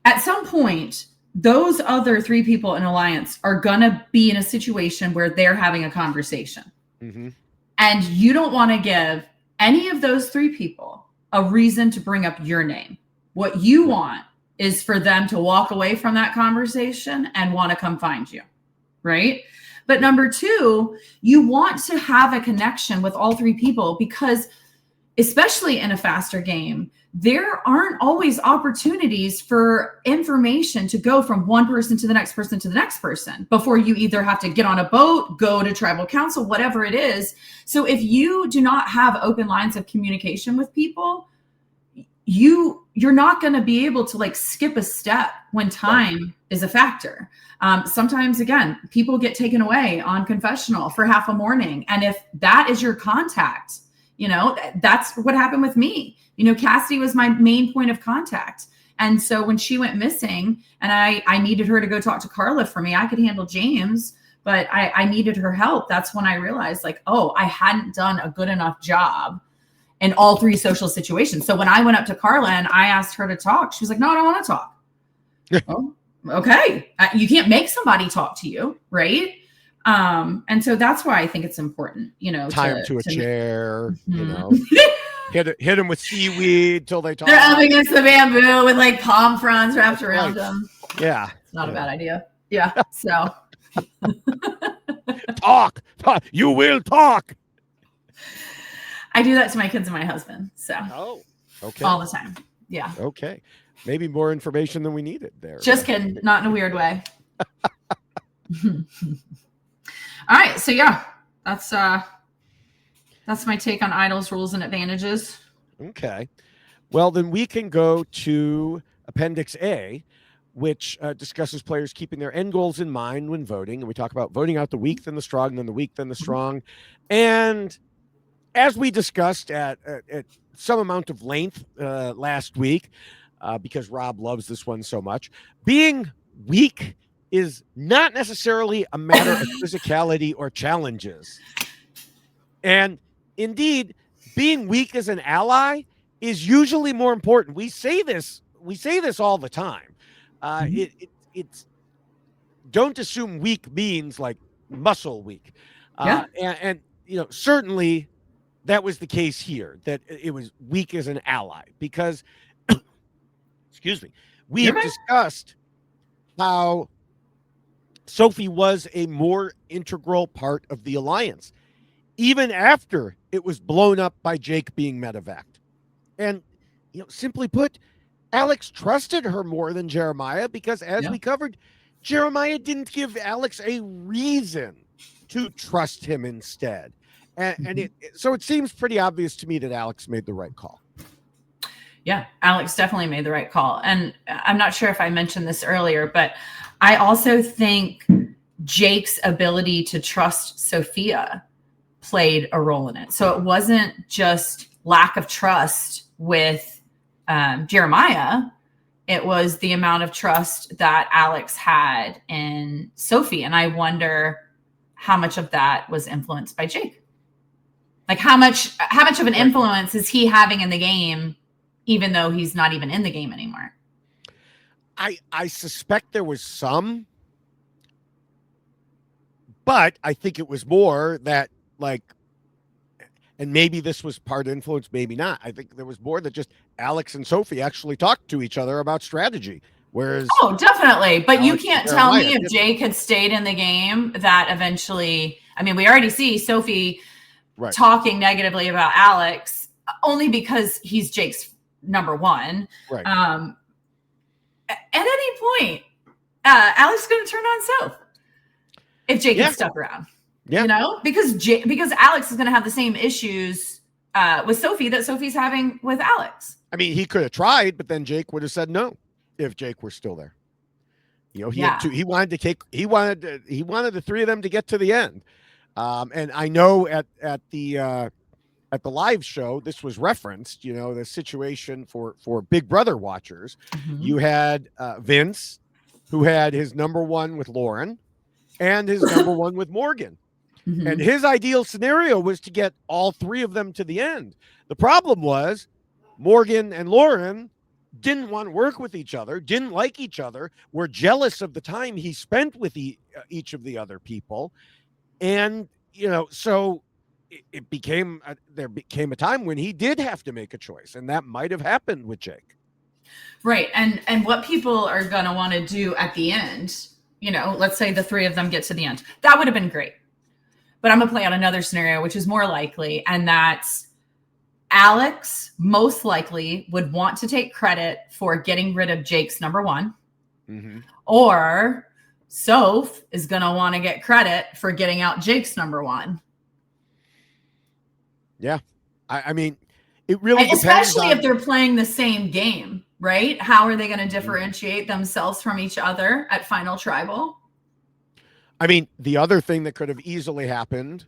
at some point, those other 3 people in Alliance are going to be in a situation where they're having a conversation. Mm-hmm. And you don't want to give any of those 3 people a reason to bring up your name. What you want is for them to walk away from that conversation and want to come find you, right? But number 2, you want to have a connection with all 3 people, because especially in a faster game, there aren't always opportunities for information to go from one person to the next person to the next person before you either have to get on a boat, go to tribal council, whatever it is. So if you do not have open lines of communication with people, you're not going to be able to like skip a step when time is a factor. Sometimes, again, people get taken away on confessional for half a morning. And if that is your contact, that's what happened with me. Cassidy was my main point of contact. And so when she went missing and I needed her to go talk to Carla for me, I could handle James, but I needed her help. That's when I realized I hadn't done a good enough job in all 3 social situations. So when I went up to Carla and I asked her to talk, she was like, no, I don't want to talk. Oh, okay. You can't make somebody talk to you. Right. And so that's why I think it's important, tie them to a chair, hit them with seaweed till they talk. They're up against the bamboo with like palm fronds wrapped around them. Yeah. It's not a bad idea. Yeah. So talk. You will talk. I do that to my kids and my husband. So okay. All the time. Yeah. Okay. Maybe more information than we needed there. Just kidding. Not in a weird way. All right. So yeah, that's my take on idols, rules, and advantages. Okay. Well, then we can go to Appendix A, which discusses players keeping their end goals in mind when voting. And we talk about voting out the weak, then the strong, then the weak, then the strong. And as we discussed at some amount of length last week, because Rob loves this one so much, being weak is not necessarily a matter of physicality or challenges. And indeed, being weak as an ally is usually more important. We say this all the time. It's don't assume weak means like muscle weak. And certainly that was the case here, that it was weak as an ally, because excuse me, we have discussed how Sophie was a more integral part of the alliance, even after it was blown up by Jake being medevaced. And, simply put, Alex trusted her more than Jeremiah, because as we covered, Jeremiah didn't give Alex a reason to trust him instead. And so it seems pretty obvious to me that Alex made the right call. Yeah, Alex definitely made the right call. And I'm not sure if I mentioned this earlier, but I also think Jake's ability to trust Sophia played a role in it. So it wasn't just lack of trust with Jeremiah. It was the amount of trust that Alex had in Sophie. And I wonder how much of that was influenced by Jake. Like how much of an influence is he having in the game, even though he's not even in the game anymore? I suspect there was some, but I think it was more that, and maybe this was part influence, maybe not. I think there was more that just Alex and Sophie actually talked to each other about strategy Whereas, oh, definitely. But you can't tell me if didn't. Jake had stayed in the game that eventually, I mean, we already see Sophie Right. talking negatively about Alex only because he's Jake's number one. Right. At any point, Alex is going to turn on Soph if Jake had stuck around. Yeah. You know, because Alex is going to have the same issues with Sophie that Sophie's having with Alex. I mean, he could have tried, but then Jake would have said no if Jake were still there. You know, he wanted the three of them to get to the end. And I know at the live show, this was referenced, you know, the situation for Big Brother watchers. Mm-hmm. You had Vince, who had his number one with Lauren and his number one with Morgan. Mm-hmm. And his ideal scenario was to get all three of them to the end. The problem was Morgan and Lauren didn't want to work with each other, didn't like each other, were jealous of the time he spent with each of the other people. And, you know, so there became a time when he did have to make a choice, and that might have happened with Jake. Right. And what people are going to want to do at the end, you know, let's say the three of them get to the end. That would have been great. But I'm going to play out another scenario, which is more likely, and that's Alex most likely would want to take credit for getting rid of Jake's number one, mm-hmm. or Soph is going to want to get credit for getting out Jake's number one. Yeah. I mean, it really depends, especially if they're playing the same game, right? How are they going to differentiate themselves from each other at Final Tribal? I mean, the other thing that could have easily happened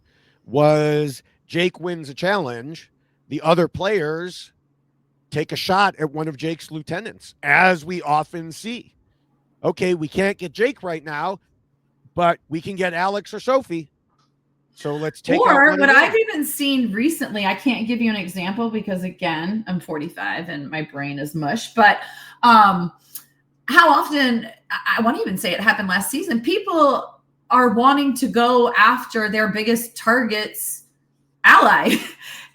was Jake wins a challenge. The other players take a shot at one of Jake's lieutenants, as we often see. Okay, we can't get Jake right now, but we can get Alex or Sophie. So let's take Or what I've even seen recently, I can't give you an example because, again, I'm 45 and my brain is mush. But how often, I won't even say it happened last season, people are wanting to go after their biggest target's ally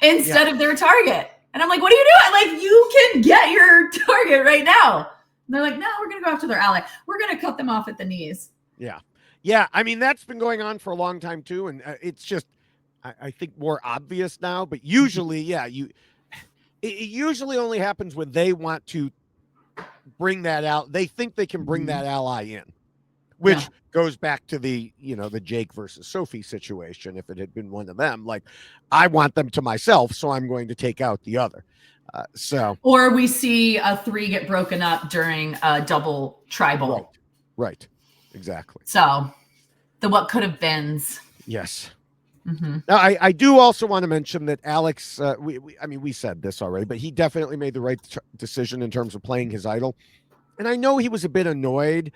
instead of their target. And I'm like, what are you doing? Like, you can get your target right now. And they're like, no, we're going to go after their ally. We're going to cut them off at the knees. Yeah. Yeah. I mean, that's been going on for a long time too. And it's just, I think more obvious now, but usually, it usually only happens when they want to bring that out. They think they can bring that ally in, which goes back to the Jake versus Sophie situation. If it had been one of them, like, I want them to myself, so I'm going to take out the other. Or we see a three get broken up during a double tribal. Right. Exactly. So the what could have beens. Yes. Mm-hmm. Now, I do also want to mention that Alex, we said this already, but he definitely made the right decision in terms of playing his idol. And I know he was a bit annoyed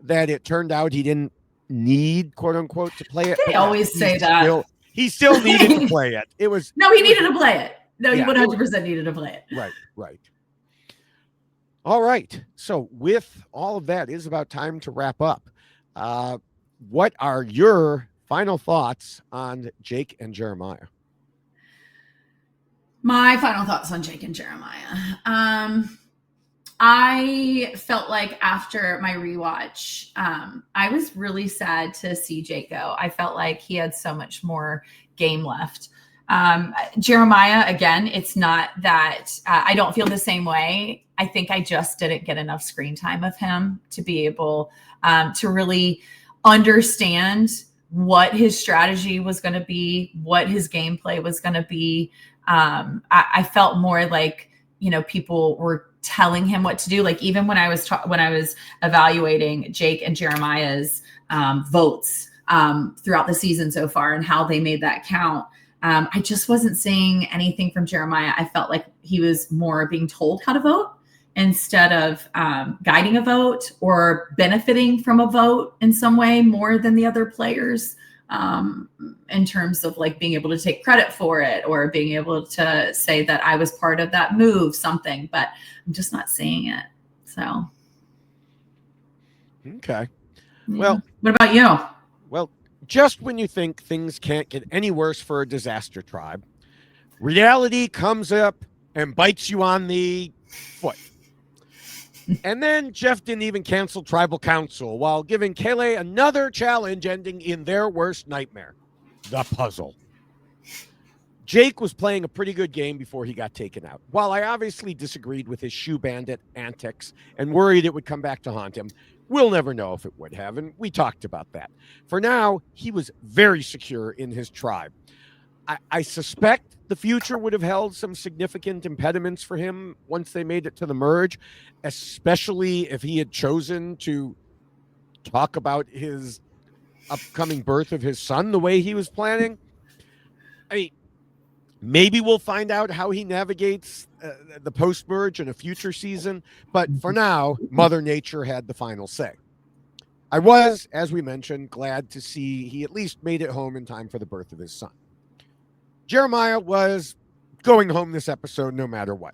that it turned out he didn't need, quote unquote, to play it. They always say that. He still needed to play it. He needed to play it. No, he 100% needed to play it. Right. All right. So with all of that, it is about time to wrap up. What are your final thoughts on Jake and Jeremiah? My final thoughts on Jake and Jeremiah. I felt like after my rewatch, I was really sad to see Jake go. I felt like he had so much more game left. Jeremiah, again, it's not that I don't feel the same way. I think I just didn't get enough screen time of him to be able to really understand what his strategy was going to be, what his gameplay was going to be. I felt more like, people were telling him what to do. Like, even when I was evaluating Jake and Jeremiah's votes throughout the season so far and how they made that count, I just wasn't seeing anything from Jeremiah. I felt like he was more being told how to vote instead of guiding a vote or benefiting from a vote in some way more than the other players, in terms of like being able to take credit for it or being able to say that I was part of that move, something, but I'm just not seeing it. So. Okay. Yeah. Well, what about you? Well, just when you think things can't get any worse for a disaster tribe, reality comes up and bites you on the foot. And then Jeff didn't even cancel tribal council while giving Kayleigh another challenge ending in their worst nightmare, the puzzle. Jake was playing a pretty good game before he got taken out. While I obviously disagreed with his shoe bandit antics and worried it would come back to haunt him, we'll never know if it would have, and we talked about that. For now, he was very secure in his tribe. I suspect the future would have held some significant impediments for him once they made it to the merge, especially if he had chosen to talk about his upcoming birth of his son the way he was planning. I mean, maybe we'll find out how he navigates the post-merge in a future season, but for now, Mother Nature had the final say. I was, as we mentioned, glad to see he at least made it home in time for the birth of his son. Jeremiah was going home this episode no matter what.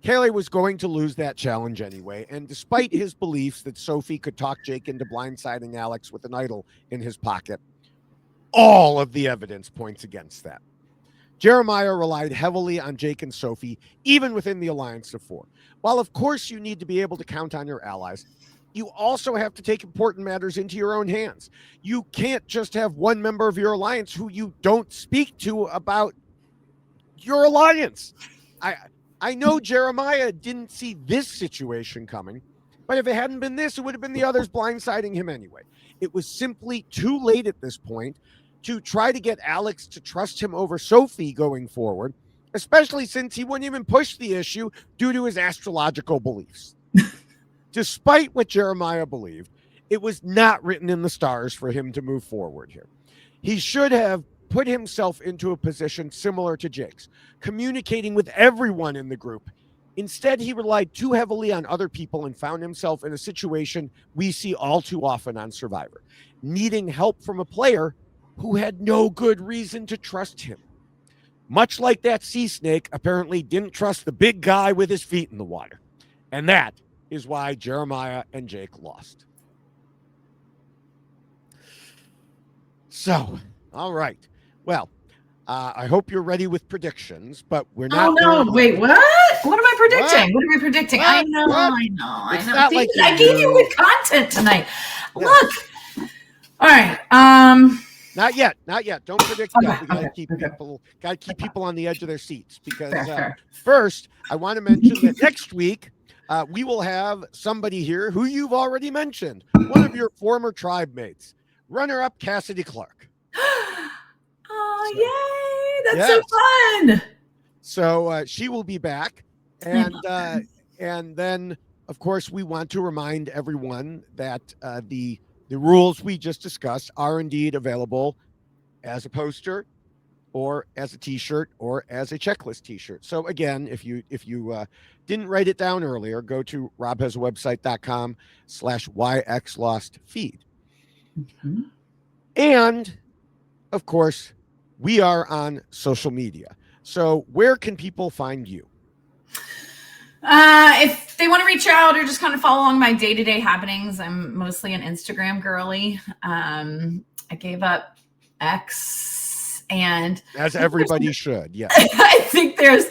Kayleigh was going to lose that challenge anyway, and despite his beliefs that Sophie could talk Jake into blindsiding Alex with an idol in his pocket, all of the evidence points against that. Jeremiah relied heavily on Jake and Sophie, even within the Alliance of Four. While, of course, you need to be able to count on your allies, you also have to take important matters into your own hands. You can't just have one member of your alliance who you don't speak to about your alliance. I know Jeremiah didn't see this situation coming, but if it hadn't been this, it would have been the others blindsiding him anyway. It was simply too late at this point to try to get Alex to trust him over Sophie going forward, especially since he wouldn't even push the issue due to his astrological beliefs. Despite what Jeremiah believed, it was not written in the stars for him to move forward here. He should have put himself into a position similar to Jake's, communicating with everyone in the group. Instead, he relied too heavily on other people and found himself in a situation we see all too often on Survivor, needing help from a player who had no good reason to trust him. Much like that sea snake apparently didn't trust the big guy with his feet in the water. And that is why Jeremiah and Jake lost. So, all right. Well, I hope you're ready with predictions, but we're not. Oh, no. Wait, what? What am I predicting? What am I predicting? What? I know. It's not like I gave you good content tonight. Yeah. Look. All right. Not yet. Don't predict Okay, yet. We gotta okay. keep people on the edge of their seats because Fair. First, I want to mention that next week we will have somebody here who you've already mentioned, one of your former tribe mates, runner-up Cassidy Clark. Oh, yay! That's so fun. So she will be back, and then of course we want to remind everyone that the rules we just discussed are indeed available as a poster, or as a T-shirt, or as a checklist T-shirt. So again, if you didn't write it down earlier, go to robhasawebsite.com/yxlostfeed. Mm-hmm. And of course, we are on social media. So where can people find you? If they want to reach out or just kind of follow along my day-to-day happenings, I'm mostly an Instagram girly. I gave up X, and as everybody should. Yeah. I think there's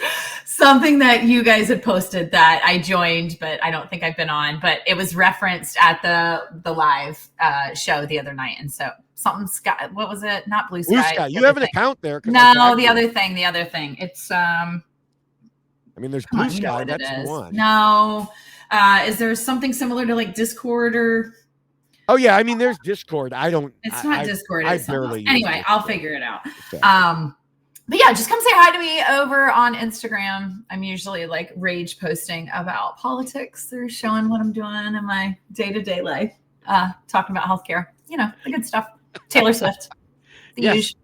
something that you guys had posted that I joined, but I don't think I've been on, but it was referenced at the live show the other night. And so something Sky, what was it? Not Blue Sky. You have an account there. No, the other thing. It's I mean, there's Blue Sky. That's the one. No. Is there something similar to like Discord or? Oh yeah. I mean, there's Discord. It's not Discord. I barely. Anyway, I'll figure it out. Okay. But yeah, just come say hi to me over on Instagram. I'm usually like rage posting about politics or showing what I'm doing in my day-to-day life. Talking about healthcare, the good stuff. Taylor Swift. Yes.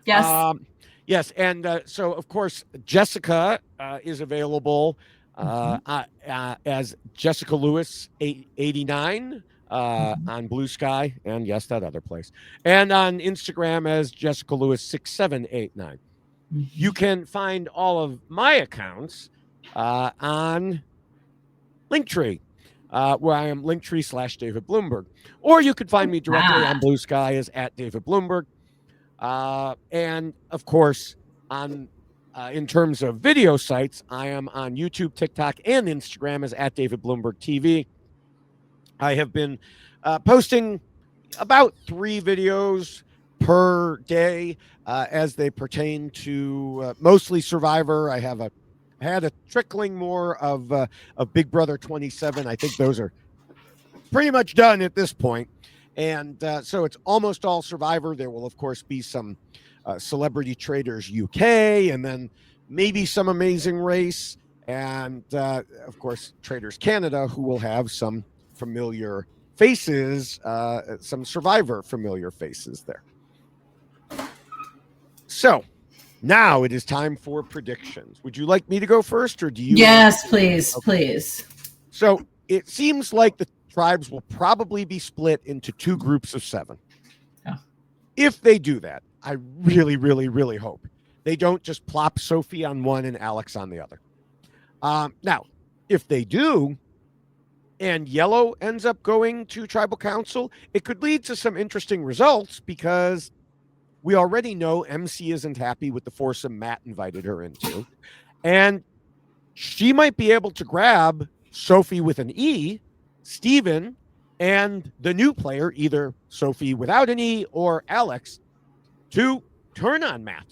Yes. And so, of course, Jessica is available as Jessica Lewis 89 on Blue Sky, and yes, that other place, and on Instagram as Jessica Lewis 6789. You can find all of my accounts on Linktree, where I am Linktree/David Bloomberg, or you could find me directly on Blue Sky as @David Bloomberg. And of course, on In terms of video sites, I am on YouTube, TikTok, and Instagram as at David Bloomberg TV. I have been posting about 3 videos per day as they pertain to mostly Survivor. I had a trickling more of Big Brother 27. I think those are pretty much done at this point. And so it's almost all Survivor. There will, of course, be some Celebrity Traders UK, and then maybe some Amazing Race, and of course, Traders Canada, who will have some familiar faces, some Survivor familiar faces there. So now it is time for predictions. Would you like me to go first, or do you? Yes, please, please. So it seems like the tribes will probably be split into 2 groups of 7. Yeah. If they do that, I really, really, really hope they don't just plop Sophie on one and Alex on the other. Now, if they do, and Yellow ends up going to Tribal Council, it could lead to some interesting results, because we already know MC isn't happy with the foursome Matt invited her into. And she might be able to grab Sophie with an E, Steven, and the new player, either Sophie without an E or Alex, to turn on Matt.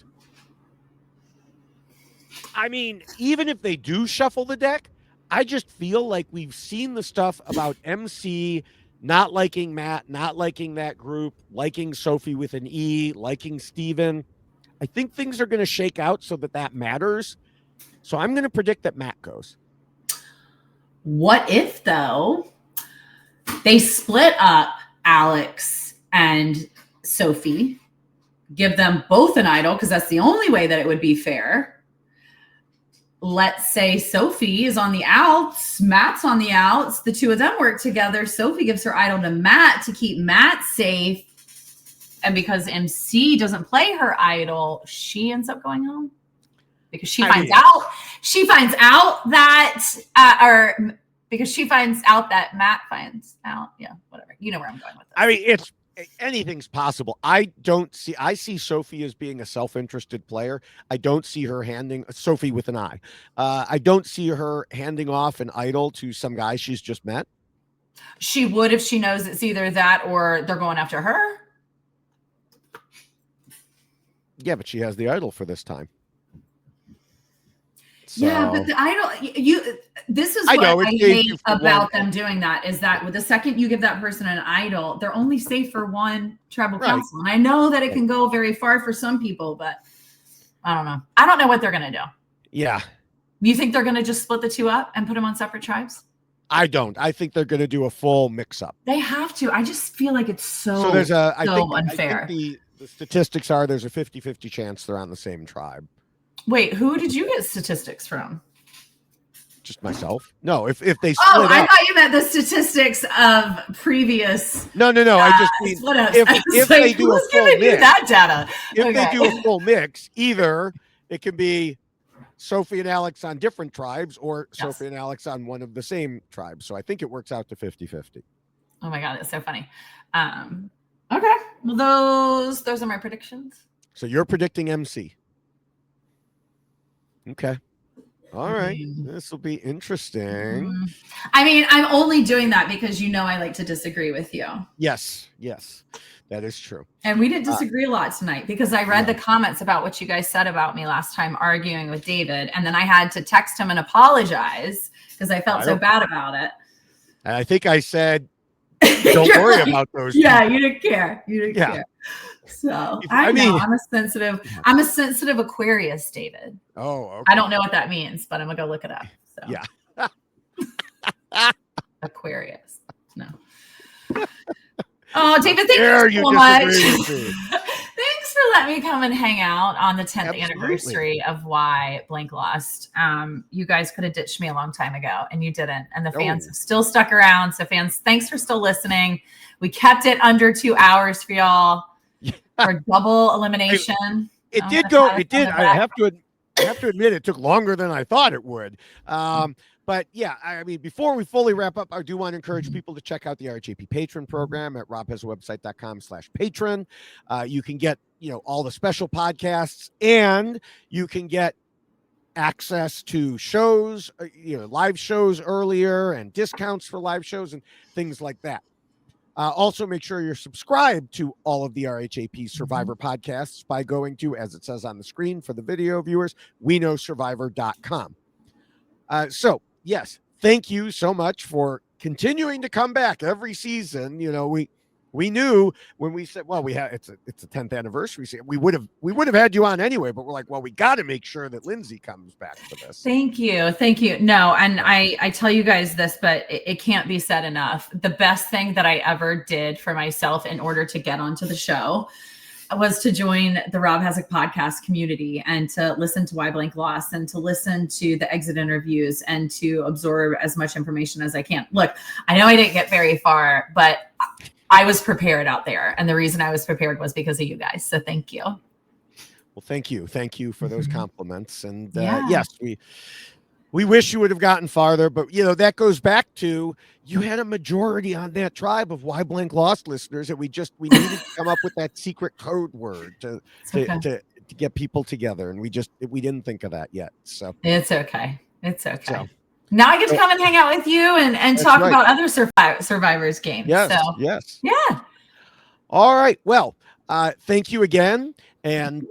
I mean, even if they do shuffle the deck, I just feel like we've seen the stuff about MC not liking Matt, not liking that group, liking Sophie with an E, liking Steven. I think things are going to shake out so that matters. So I'm going to predict that Matt goes. What if, though, they split up Alex and Sophie, give them both an idol, because that's the only way that it would be fair. Let's say Sophie is on the outs, Matt's on the outs, the 2 of them work together. Sophie gives her idol to Matt to keep Matt safe. And because MC doesn't play her idol, she ends up going home. Because she finds out Matt finds out. Yeah, whatever. You know where I'm going with this. I mean, anything's possible. I see Sophie as being a self-interested player. I don't see her handing Sophie with an I. I don't see her handing off an idol to some guy she's just met. She would if she knows it's either that or they're going after her. Yeah, but she has the idol for this time. So, yeah, but the idol, this is what I hate about them doing that, is that with the second you give that person an idol, they're only safe for one tribal council. And I know that it can go very far for some people, but I don't know. I don't know what they're going to do. Yeah. You think they're going to just split the 2 up and put them on separate tribes? I don't. I think they're going to do a full mix-up. They have to. I just feel like it's so unfair. I think the statistics are there's a 50-50 chance they're on the same tribe. Wait, who did you get statistics from? Just myself. No, if they split up. I thought you meant the statistics of previous. No. I just mean if they do a full mix. That data. If they do a full mix, either it can be Sophie and Alex on different tribes, or Sophie and Alex on one of the same tribes. So I think it works out to 50-50. Oh my God, that's so funny. Okay, well those are my predictions. So you're predicting MC. Okay. All right. This will be interesting. I mean, I'm only doing that because I like to disagree with you. Yes. That is true. And we didn't disagree a lot tonight, because I read the comments about what you guys said about me last time arguing with David. And then I had to text him and apologize because I felt so bad about it. And I think I said, don't worry about those. Yeah, you didn't care. Care. So I'm a sensitive Aquarius, David. Oh, okay. I don't know what that means, but I'm gonna go look it up. So Aquarius. No. Oh, David, thank you so much. Thanks for letting me come and hang out on the 10th anniversary of Why Blank Lost. You guys could have ditched me a long time ago, and you didn't. And the fans have still stuck around. So fans, thanks for still listening. We kept it under 2 hours for y'all for double elimination. It did go. It did. I have to admit, it took longer than I thought it would. But yeah, I mean, before we fully wrap up, I do want to encourage people to check out the RHAP patron program at robhasawebsite.com/patron. You can get, all the special podcasts, and you can get access to shows, live shows earlier, and discounts for live shows and things like that. Also, make sure you're subscribed to all of the RHAP Survivor podcasts by going to, as it says on the screen for the video viewers, WeKnowSurvivor.com. So, yes, thank you so much for continuing to come back every season. We knew when we said, well, it's a 10th anniversary. We would have had you on anyway, but we're like, well, we got to make sure that Lindsay comes back for this. Thank you. No, and I tell you guys this, but it can't be said enough. The best thing that I ever did for myself in order to get onto the show was to join the Rob Hasek podcast community and to listen to Why Blank Lost and to listen to the exit interviews and to absorb as much information as I can. Look, I know I didn't get very far, but I was prepared out there. And the reason I was prepared was because of you guys. So thank you. Well, thank you. Thank you for those compliments. And yes, we wish you would have gotten farther, but that goes back to, you had a majority on that tribe of Why Blank Lost listeners that we needed to come up with that secret code word to get people together. And we didn't think of that yet. So it's okay. So, now I get to come and hang out with you and talk about other Survivors games. Yes. So, yes. Yeah. All right. Well, thank you again. And,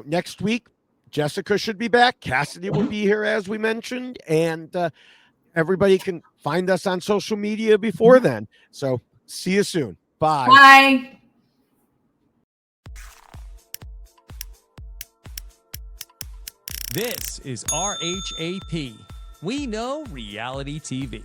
next week, Jessica should be back. Cassidy will be here, as we mentioned. And everybody can find us on social media before then. So see you soon. Bye. Bye. This is RHAP. We know reality TV.